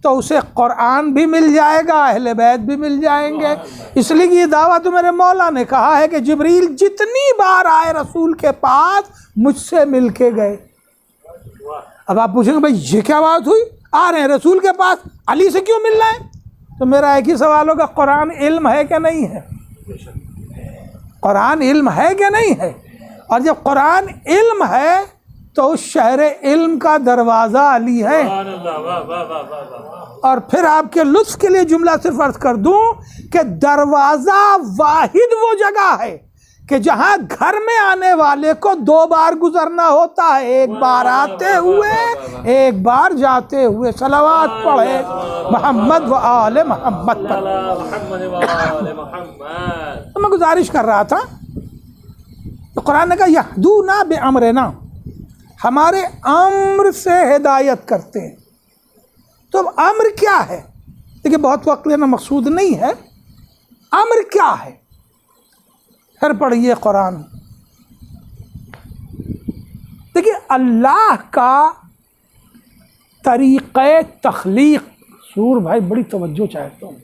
تو اسے قرآن بھی مل جائے گا، اہل بیت بھی مل جائیں گے۔ اس لیے یہ دعویٰ تو میرے مولا نے کہا ہے کہ جبریل جتنی بار آئے رسول کے پاس مجھ سے مل کے گئے۔ اب آپ پوچھیں گے بھائی یہ کیا بات ہوئی، آ رہے ہیں رسول کے پاس، علی سے کیوں مل رہے ہیں؟ تو میرا ایک ہی سوال ہوگا، قرآن علم ہے کہ نہیں ہے؟ قرآن علم ہے کہ نہیں ہے؟ اور جب قرآن علم ہے تو اس شہر علم کا دروازہ علی ہے۔ اور پھر آپ کے لطف کے لیے جملہ صرف عرض کر دوں کہ دروازہ واحد وہ جگہ ہے کہ جہاں گھر میں آنے والے کو 2 بار گزرنا ہوتا ہے، ایک بار آتے ہوئے ایک بار جاتے ہوئے۔ صلوات پڑھے محمد و آل محمد پر۔ تو میں گزارش کر رہا تھا، تو قرآن نے کہا یہدونا بامرنا، ہمارے امر سے ہدایت کرتے ہیں۔ تو اب امر کیا ہے؟ دیکھیے بہت وقت لینا مقصود نہیں ہے، امر کیا ہے؟ پھر پڑھیے قرآن، دیکھیے اللہ کا طریقہ تخلیق، سور بھائی بڑی توجہ چاہتا ہوں،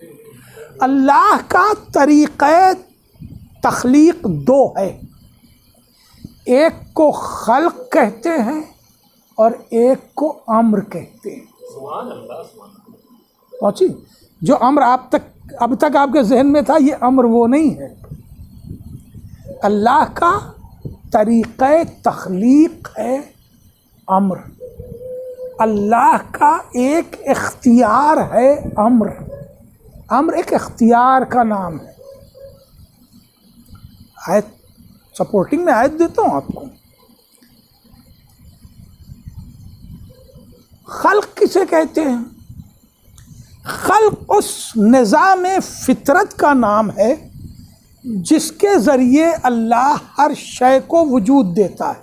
اللہ کا طریقہ تخلیق دو ہے، ایک کو خلق کہتے ہیں اور ایک کو امر کہتے ہیں۔ پہنچی؟ جو امر اب تک آپ کے ذہن میں تھا، یہ امر وہ نہیں ہے۔ اللہ کا طریقہ تخلیق ہے امر، اللہ کا ایک اختیار ہے امر۔ امر ایک اختیار کا نام ہے۔ آیت سپورٹنگ میں آیت دیتا ہوں آپ کو۔ خلق کسے کہتے ہیں؟ خلق اس نظام فطرت کا نام ہے جس کے ذریعے اللہ ہر شے کو وجود دیتا ہے،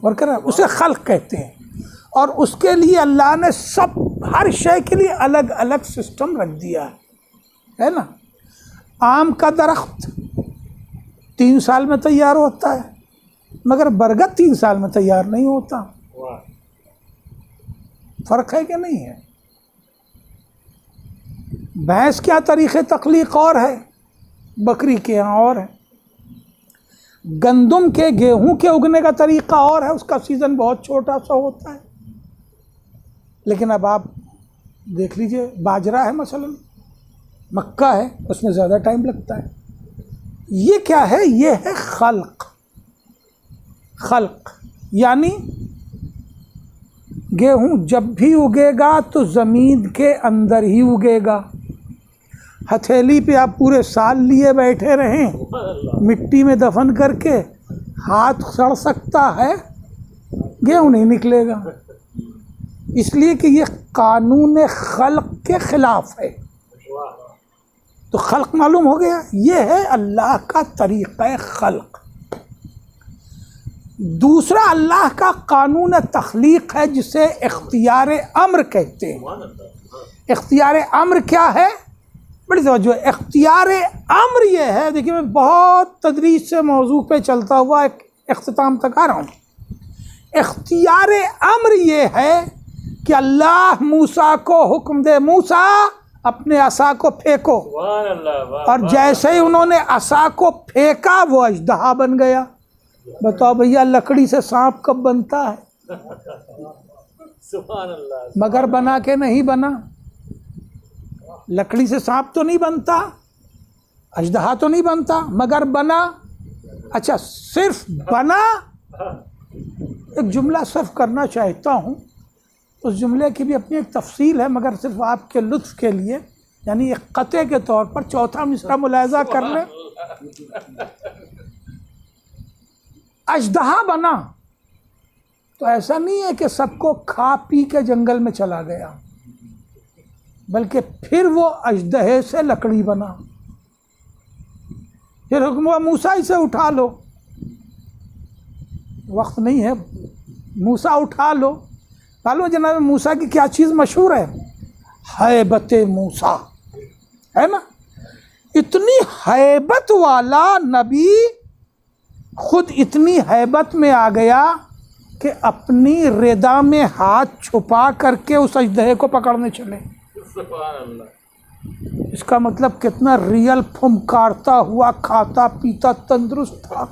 اور کہنا اسے خلق کہتے ہیں۔ اور اس کے لیے اللہ نے ہر شے کے لیے الگ الگ سسٹم رکھ دیا ہے نا۔ آم کا درخت 3 سال میں تیار ہوتا ہے، مگر برگد 3 سال میں تیار نہیں ہوتا۔ فرق ہے کہ نہیں ہے؟ بھینس کیا طریقے تخلیق اور ہے، بکری کے یہاں اور ہے۔ گندم کے گیہوں کے اگنے کا طریقہ اور ہے، اس کا سیزن بہت چھوٹا سا ہوتا ہے۔ لیکن اب آپ دیکھ لیجئے، باجرہ ہے مثلا، مکہ ہے، اس میں زیادہ ٹائم لگتا ہے۔ یہ کیا ہے؟ یہ ہے خلق۔ خلق یعنی گیہوں جب بھی اگے گا تو زمین کے اندر ہی اگے گا۔ ہتھیلی پہ آپ پورے سال لیے بیٹھے رہیں، مٹی میں دفن کر کے، ہاتھ سڑ سکتا ہے، گیہوں نہیں نکلے گا، اس لیے کہ یہ قانون خلق کے خلاف ہے۔ تو خلق معلوم ہو گیا، یہ ہے اللہ کا طریقہ خلق۔ دوسرا اللہ کا قانون تخلیق ہے جسے اختیار امر کہتے ہیں۔ اختیار امر کیا ہے؟ بڑی توجہ، اختیار امر یہ ہے، دیکھیے میں بہت تدریج سے موضوع پہ چلتا ہوا ایک اختتام تک آ رہا ہوں۔ اختیار امر یہ ہے کہ اللہ موسیٰ کو حکم دے، موسیٰ اپنے عصا کو پھینکو، اور جیسے ہی انہوں نے عصا کو پھینکا وہ اژدہا بن گیا۔ بتاؤ بھیا لکڑی سے سانپ کب بنتا ہے؟ مگر بنا کے نہیں بنا، لکڑی سے سانپ تو نہیں بنتا، اژدہا تو نہیں بنتا، مگر بنا۔ اچھا صرف بنا، ایک جملہ صرف کرنا چاہتا ہوں، اس جملے کی بھی اپنی ایک تفصیل ہے، مگر صرف آپ کے لطف کے لیے، یعنی ایک قطعے کے طور پر چوتھا مصرع ملاحظہ کر لیں۔ اژدہا بنا تو ایسا نہیں ہے کہ سب کو کھا پی کے جنگل میں چلا گیا، بلکہ پھر وہ اژدہے سے لکڑی بنا، پھر حکم ہوا موسیٰ اسے اٹھا لو، وقت نہیں ہے، موسیٰ اٹھا لو۔ معلوم جناب موسیٰ کی کیا چیز مشہور ہے؟ ہیبت موسیٰ، ہے نا؟ اتنی ہیبت والا نبی خود اتنی ہیبت میں آ گیا کہ اپنی ردا میں ہاتھ چھپا کر کے اس اژدہے کو پکڑنے چلے۔ اس کا مطلب کتنا ریئل پھمکارتا ہوا، کھاتا پیتا تندرست تھا۔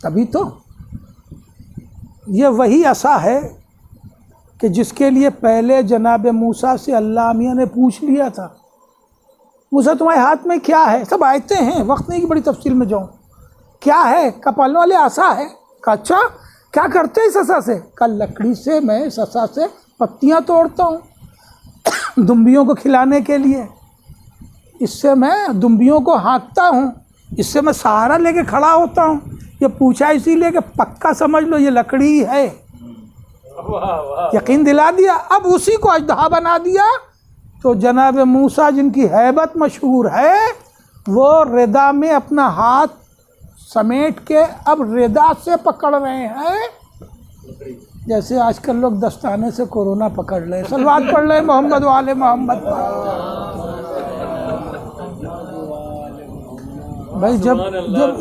تبھی تو یہ وہی عصا ہے کہ جس کے لیے پہلے جناب موسیٰ سے اللہ میاں نے پوچھ لیا تھا، موسیٰ تمہارے ہاتھ میں کیا ہے؟ سب آیتیں ہیں، وقت نہیں کہ بڑی تفصیل میں جاؤں۔ کیا ہے؟ کہا پالنے والے عصا ہے۔ کہا اچھا کیا کرتے اس عصا سے؟ کہا لکڑی سے میں اس عصا سے پتیاں توڑتا ہوں دمبیوں کو کھلانے کے لیے، اس سے میں دمبیوں کو ہانکتا ہوں، اس سے میں سہارا لے کے کھڑا ہوتا ہوں۔ یہ پوچھا اسی لیے کہ پکا سمجھ لو یہ لکڑی ہے، یقین دلا دیا۔ اب اسی کو اژدہا بنا دیا تو جناب موسیٰ جن کی ہیبت مشہور ہے وہ ردا میں اپنا ہاتھ سمیٹ کے اب ردا سے پکڑ رہے ہیں، جیسے آج کل لوگ دستانے سے کورونا پکڑ لے۔ صلوات پڑھ لے محمد وآل محمد۔ بھائی جب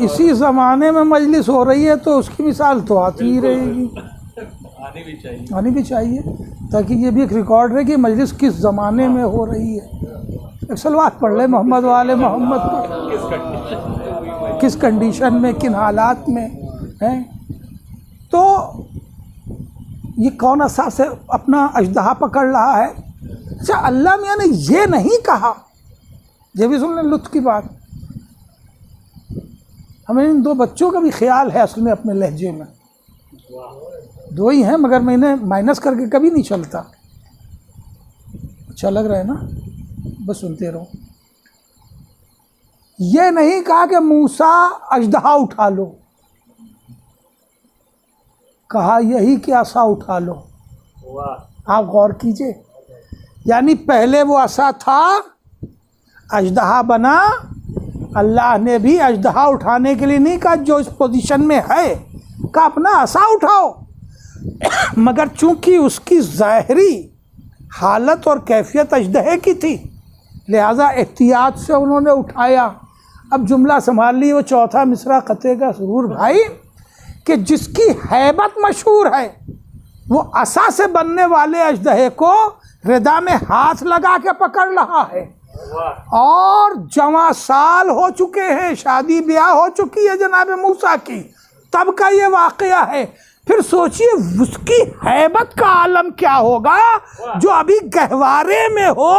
اسی زمانے میں مجلس ہو رہی ہے تو اس کی مثال تو آتی ہی رہے گی، آنی بھی چاہیے، تاکہ یہ بھی ایک ریکارڈ رہے کہ مجلس کس زمانے میں ہو رہی ہے۔ ایک صلوات پڑھ لے محمد والے محمد پر، کس کنڈیشن میں، کن حالات میں ہیں۔ تو یہ کون عصا سے اپنا اژدہا پکڑ رہا ہے؟ اچھا، اللہ میاں نے یہ نہیں کہا، یہ بھی سن لیں لطف کی بات، ہمیں ان دو بچوں کا بھی خیال ہے اصل میں اپنے لہجے میں، دو ہی ہیں مگر میں انہیں مائنس کر کے کبھی نہیں چلتا۔ اچھا لگ رہا ہے نا؟ بس سنتے رہو۔ یہ نہیں کہا کہ موسیٰ اژدہا اٹھا لو، کہا یہی کہ عصا اٹھا لو۔ آپ غور کیجئے، یعنی پہلے وہ عصا تھا، اژدہا بنا، اللہ نے بھی اژدہا اٹھانے کے لیے نہیں کہا جو اس پوزیشن میں ہے، کہا اپنا عصا اٹھاؤ، مگر چونکہ اس کی ظاہری حالت اور کیفیت اژدہے کی تھی لہذا احتیاط سے انہوں نے اٹھایا۔ اب جملہ سنبھال لی، وہ چوتھا مصرع قطعے کا سرور بھائی، کہ جس کی ہیبت مشہور ہے وہ عصا سے بننے والے اژدہے کو ردا میں ہاتھ لگا کے پکڑ رہا ہے، اور جواں سال ہو چکے ہیں، شادی بیاہ ہو چکی ہے جناب موسیٰ کی، تب کا یہ واقعہ ہے۔ پھر سوچئے اس کی ہیبت کا عالم کیا ہوگا جو ابھی گہوارے میں ہو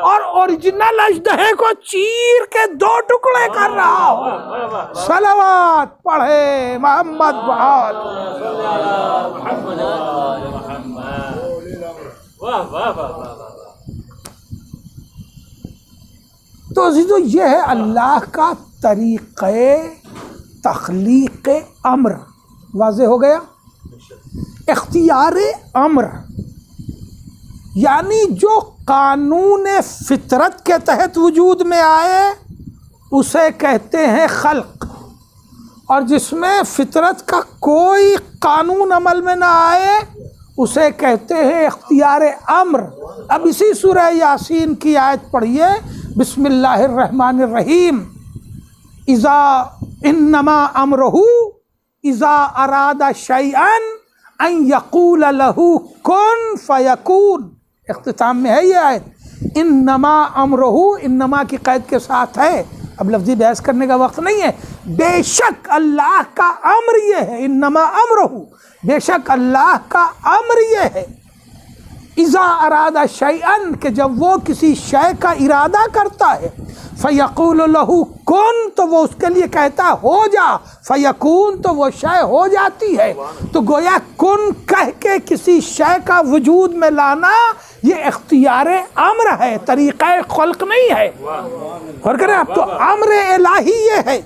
اور اوریجنل اژدہے کو چیر کے دو ٹکڑے کر رہا ہو۔ صلوات پڑھے محمد بہت۔ تو عزیزو، یہ ہے اللہ کا طریقہ تخلیق امر۔ واضح ہو گیا؟ اختیار امر یعنی جو قانون فطرت کے تحت وجود میں آئے اسے کہتے ہیں خلق، اور جس میں فطرت کا کوئی قانون عمل میں نہ آئے اسے کہتے ہیں اختیار امر۔ اب اسی سورہ یاسین کی آیت پڑھیے، بسم اللہ الرحمن الرحیم، انما امرہ اذا اراد شیئا ان یقول لہ کن فیکون۔ اختتام میں ہے یہ آیت، انما امرہ، انما کی قید کے ساتھ ہے، اب لفظی بحث کرنے کا وقت نہیں ہے، بے شک اللہ کا امر یہ ہے، انما امرہ، بے شک اللہ کا امر یہ ہے، اذا اراد شیئا، کہ جب وہ کسی شے کا ارادہ کرتا ہے، فیقول لہ کن، تو وہ اس کے لیے کہتا ہے ہو جا، فیکون، تو وہ شے ہو جاتی ہے۔ تو گویا کن کہہ کے کسی شے کا وجود میں لانا یہ اختیار امر ہے، طریقہ خلق نہیں ہے۔ اور کریں اب تو امر الہی یہ ہے،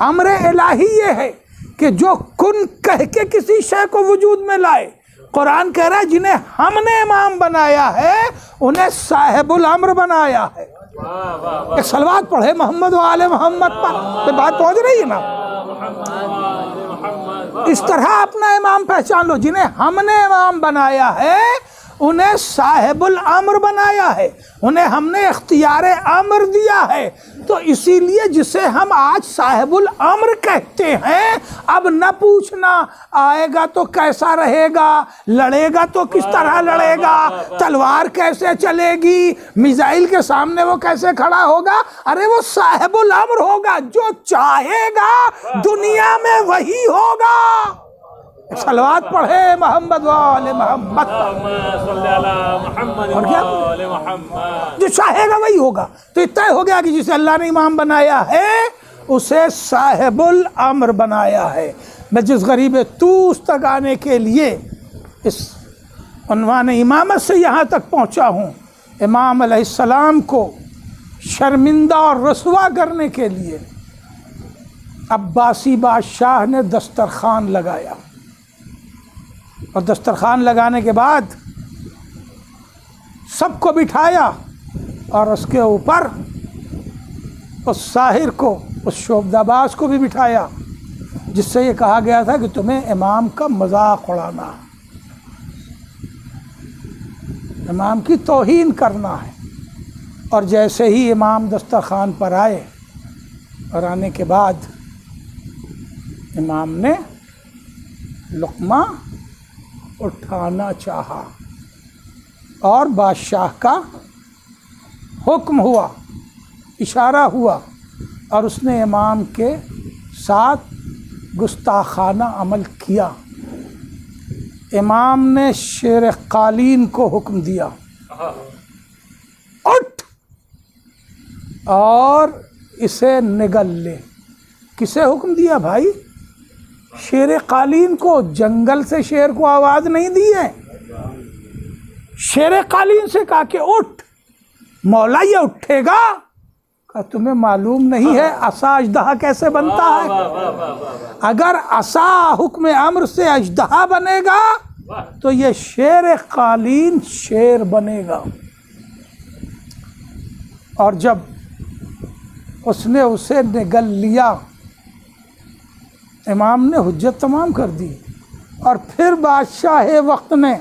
امر الہی یہ ہے کہ جو کن کہہ کے کسی شے کو وجود میں لائے۔ قرآن کہہ رہا ہے جنہیں ہم نے امام بنایا ہے انہیں صاحب الامر بنایا ہے۔ ایک صلوات پڑھے محمد وآل محمد پر، تو بات پہنچ رہی ہے نا؟ اس طرح اپنا امام پہچان لو، جنہیں ہم نے امام بنایا ہے انہیں صاحب الامر بنایا ہے، انہیں ہم نے اختیار امر دیا ہے۔ تو اسی لیے جسے ہم آج صاحب الامر کہتے ہیں، اب نہ پوچھنا آئے گا تو کیسا رہے گا، لڑے گا تو کس طرح لڑے گا، تلوار کیسے چلے گی، میزائل کے سامنے وہ کیسے کھڑا ہوگا، ارے وہ صاحب الامر ہوگا، جو چاہے گا دنیا میں وہی ہوگا۔ صلوات پڑھے محمد وآل محمد، اور کیا جو چاہے گا وہی ہوگا۔ تو اتنا ہو گیا کہ جسے اللہ نے امام بنایا ہے اسے صاحب الامر بنایا ہے۔ میں جس غریب طوس تک آنے کے لیے اس عنوان امامت سے یہاں تک پہنچا ہوں، امام علیہ السلام کو شرمندہ اور رسوا کرنے کے لیے عباسی بادشاہ نے دسترخوان لگایا، اور دسترخوان لگانے کے بعد سب کو بٹھایا، اور اس کے اوپر اس ساحر کو، اس شعبدہباز کو بھی بٹھایا، جس سے یہ کہا گیا تھا کہ تمہیں امام کا مذاق اڑانا ہے، امام کی توہین کرنا ہے۔ اور جیسے ہی امام دسترخوان پر آئے اور آنے کے بعد امام نے لقمہ اٹھانا چاہا اور بادشاہ کا حکم ہوا، اشارہ ہوا، اور اس نے امام کے ساتھ گستاخانہ عمل کیا۔ امام نے شیر قالین کو حکم دیا، اٹھ اور اسے نگل لے۔ کسے حکم دیا بھائی؟ شیر قالین کو۔ جنگل سے شیر کو آواز نہیں دی ہے، شیر قالین سے کہا کہ اٹھ۔ مولا یہ اٹھے گا؟ کہ تمہیں معلوم نہیں ہے عصا اژدہا کیسے بنتا ہے؟ اگر عصا حکم امر سے اژدہا بنے گا تو یہ شیر قالین شیر بنے گا۔ اور جب اس نے اسے نگل لیا، امام نے حجت تمام کر دی، اور پھر بادشاہ وقت نے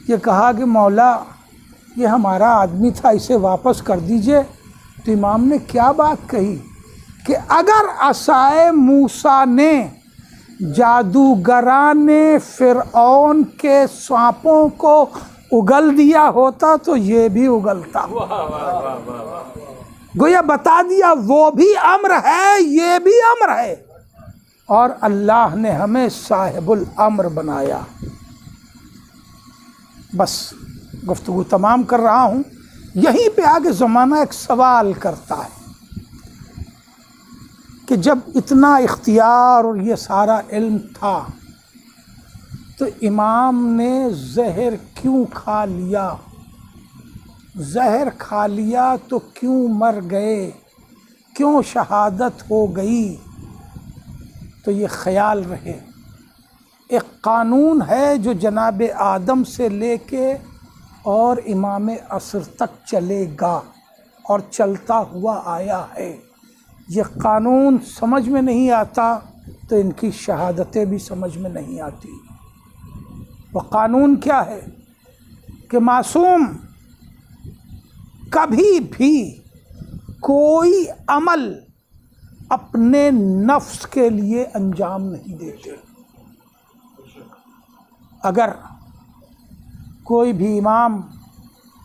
یہ کہا کہ مولا یہ ہمارا آدمی تھا، اسے واپس کر دیجئے۔ تو امام نے کیا بات کہی کہ اگر عصائے موسیٰ نے جادوگران فرعون کے سانپوں کو اگل دیا ہوتا تو یہ بھی اگلتا۔ گویا بتا دیا وہ بھی امر ہے، یہ بھی امر ہے، اور اللہ نے ہمیں صاحب الامر بنایا۔ بس گفتگو تمام کر رہا ہوں، یہیں پہ آگے زمانہ ایک سوال کرتا ہے کہ جب اتنا اختیار اور یہ سارا علم تھا تو امام نے زہر کیوں کھا لیا؟ زہر کھا لیا تو کیوں مر گئے؟ کیوں شہادت ہو گئی؟ تو یہ خیال رہے، ایک قانون ہے جو جناب آدم سے لے کے اور امام عصر تک چلے گا اور چلتا ہوا آیا ہے۔ یہ قانون سمجھ میں نہیں آتا تو ان کی شہادتیں بھی سمجھ میں نہیں آتی۔ وہ قانون کیا ہے کہ معصوم کبھی بھی کوئی عمل اپنے نفس کے لیے انجام نہیں دیتے۔ اگر کوئی بھی امام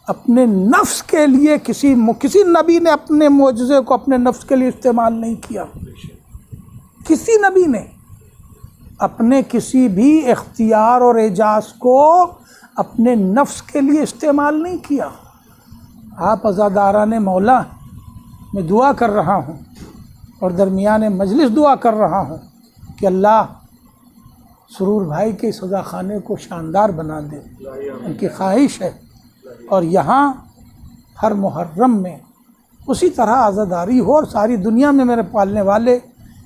اپنے نفس کے لیے کسی نبی نے اپنے معجزے کو اپنے نفس کے لیے استعمال نہیں کیا، کسی نبی نے اپنے کسی بھی اختیار اور اعجاز کو اپنے نفس کے لیے استعمال نہیں کیا۔ آپ عزاداران مولا، میں دعا کر رہا ہوں اور درمیان مجلس دعا کر رہا ہوں کہ اللہ سرور بھائی کے سزا خانے کو شاندار بنا دے، ان کی خواہش ہے، اور یہاں ہر محرم میں اسی طرح عزاداری ہو، اور ساری دنیا میں میرے پالنے والے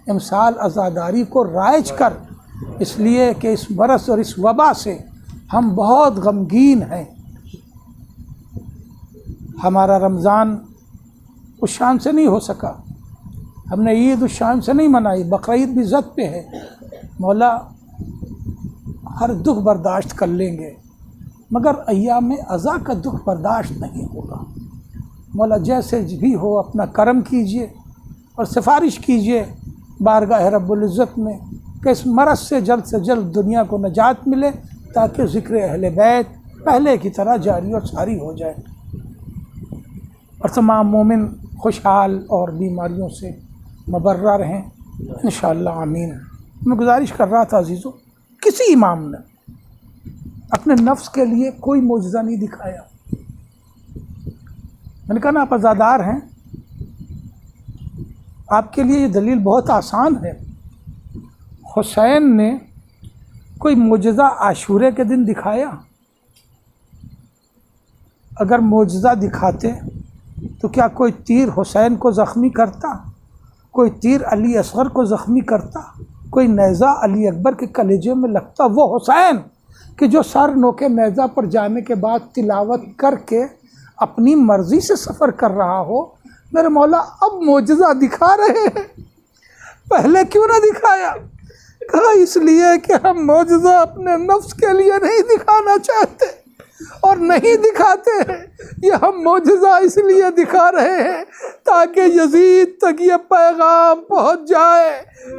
امسال عزاداری کو رائج کر، اس لیے کہ اس برس اور اس وبا سے ہم بہت غمگین ہیں۔ ہمارا رمضان اس شان سے نہیں ہو سکا، ہم نے عید اس شان سے نہیں منائی، بقرعید بھی ضد پہ ہے۔ مولا ہر دکھ برداشت کر لیں گے مگر ایام عزا کا دکھ برداشت نہیں ہوگا۔ مولا جیسے بھی ہو اپنا کرم کیجئے اور سفارش کیجئے بارگاہ رب العزت میں کہ اس مرض سے جلد دنیا کو نجات ملے، تاکہ ذکر اہل بیت پہلے کی طرح جاری اور ساری ہو جائے، اور تمام مومن خوشحال اور بیماریوں سے مبرہ رہیں انشاءاللہ، آمین۔ میں گزارش کر رہا تھا عزیزو، کسی امام نے اپنے نفس کے لیے کوئی معجزہ نہیں دکھایا۔ میں نے کہا نا آپ عزادار ہیں، آپ کے لیے یہ دلیل بہت آسان ہے۔ حسین نے کوئی معجزہ عاشورے کے دن دکھایا؟ اگر معجزہ دکھاتے تو کیا کوئی تیر حسین کو زخمی کرتا؟ کوئی تیر علی اصغر کو زخمی کرتا؟ کوئی نیزہ علی اکبر کے کلیجے میں لگتا؟ وہ حسین کہ جو سر نوکے نیزہ پر جانے کے بعد تلاوت کر کے اپنی مرضی سے سفر کر رہا ہو، میرے مولا اب معجزہ دکھا رہے ہیں، پہلے کیوں نہ دکھایا؟ کہا اس لیے کہ ہم معجزہ اپنے نفس کے لیے نہیں دکھانا چاہتے، اور نہیں دکھاتے ہیں. یہ ہم معجزہ اس لیے دکھا رہے ہیں تاکہ یزید تک یہ پیغام پہنچ جائے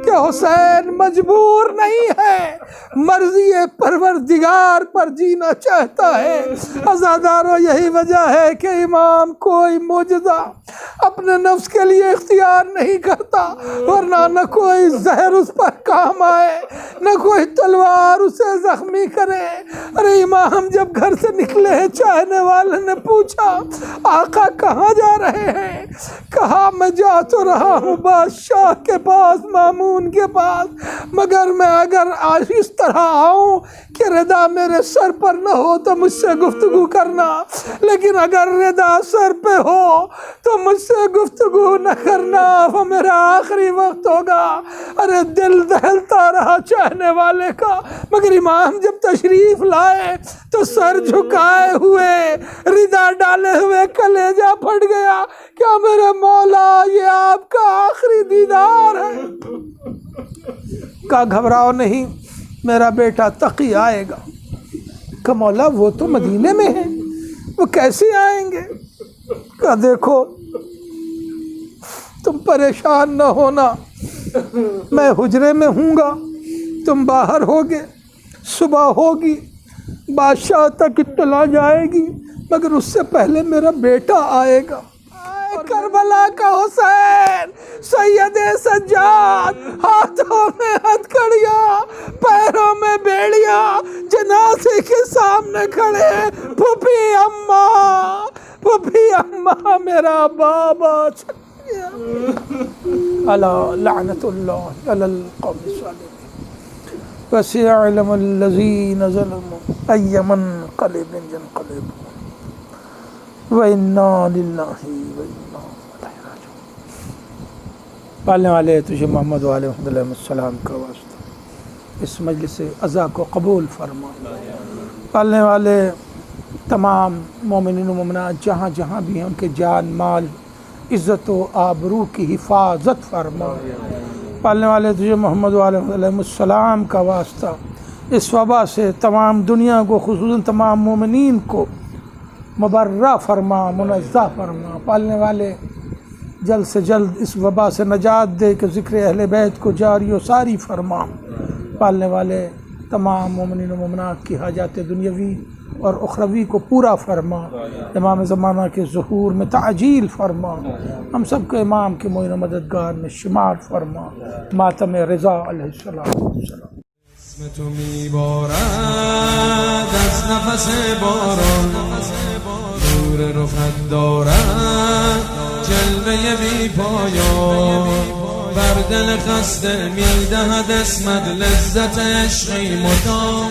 کہ حسین مجبور نہیں ہے، مرضی پروردگار پر جینا چاہتا ہے. عزادارو، یہی وجہ ہے کہ امام کوئی معجزہ اپنے نفس کے لیے اختیار نہیں کرتا، ورنہ نہ کوئی زہر اس پر کام آئے، نہ کوئی تلوار اسے زخمی کرے. ارے امام جب گھر سے نکلے ہیں، چاہنے والے نے پوچھا آقا کہاں جا رہے ہیں؟ کہا میں جا تو رہا ہوں بادشاہ کے پاس، مامون کے پاس، مگر میں اگر آج اس طرح آؤں کہ ردا میرے سر پر نہ ہو تو مجھ سے گفتگو کرنا، لیکن اگر ردا سر پہ ہو تو مجھ سے گفتگو نہ کرنا، وہ میرا آخری وقت ہوگا. ارے دل دہلتا رہا چاہنے والے کا، مگر امام جب تشریف لائے تو سر جھکائے ہوئے، ردا ڈالے ہوئے کلیجہ پھٹ گیا. کیا میرے مولا یہ آپ کا آخری دیدار ہے؟ کہا گھبراؤ نہیں، میرا بیٹا تقی آئے گا. کہا مولا وہ تو مدینے میں ہے، وہ کیسے آئیں گے؟ کہا دیکھو تم پریشان نہ ہونا، میں حجرے میں ہوں گا، تم باہر ہوگے، صبح ہوگی، بادشاہ تک اطلاع جائے گی، مگر اس سے پہلے میرا بیٹا آئے گا. کربلا کا حسین سید سجاد، ہاتھوں میں ہتھ کڑیاں، پیروں میں بیڑیاں، جنازے کے سامنے کھڑے. پھوپھی اماں، پھوپھی اماں، میرا بابا چل گیا. الا لعنت اللہ علی القوم الظالمین، وسع علم الذین ظلموا ای منقلب ينقلبون وَإِنَّا لِلَّهِ وَإِنَّا إِلَيْهِ راجعون. پالنے والے تجھے محمد و علیہ السلام کا واسطہ اس مجلس عزا کو قبول فرما. پالنے والے تمام مومنین و مومنات جہاں جہاں بھی ہیں ان کے جان مال عزت و آبرو کی حفاظت فرما. پالنے والے تجھے محمد و علیہ السلام کا واسطہ اس وبا سے تمام دنیا کو، خصوصاً تمام مومنین کو مبرہ فرما، منزہ فرما. پالنے والے جلد سے جلد اس وبا سے نجات دے کہ ذکر اہل بیت کو جاری و ساری فرما. پالنے والے تمام مومنین و مومنات کی حاجات دنیاوی اور اخروی کو پورا فرما. امام زمانہ کے ظہور میں تعجیل فرما. ہم سب کو امام کے معین و مددگار میں شمار فرما. ماتم رضا علیہ السلام. اسم تو میبارد از نفس باران، نور رخت دارد جلوه بی پایان، بر دل خسته میدهد اسمت لذت عشقی مدام.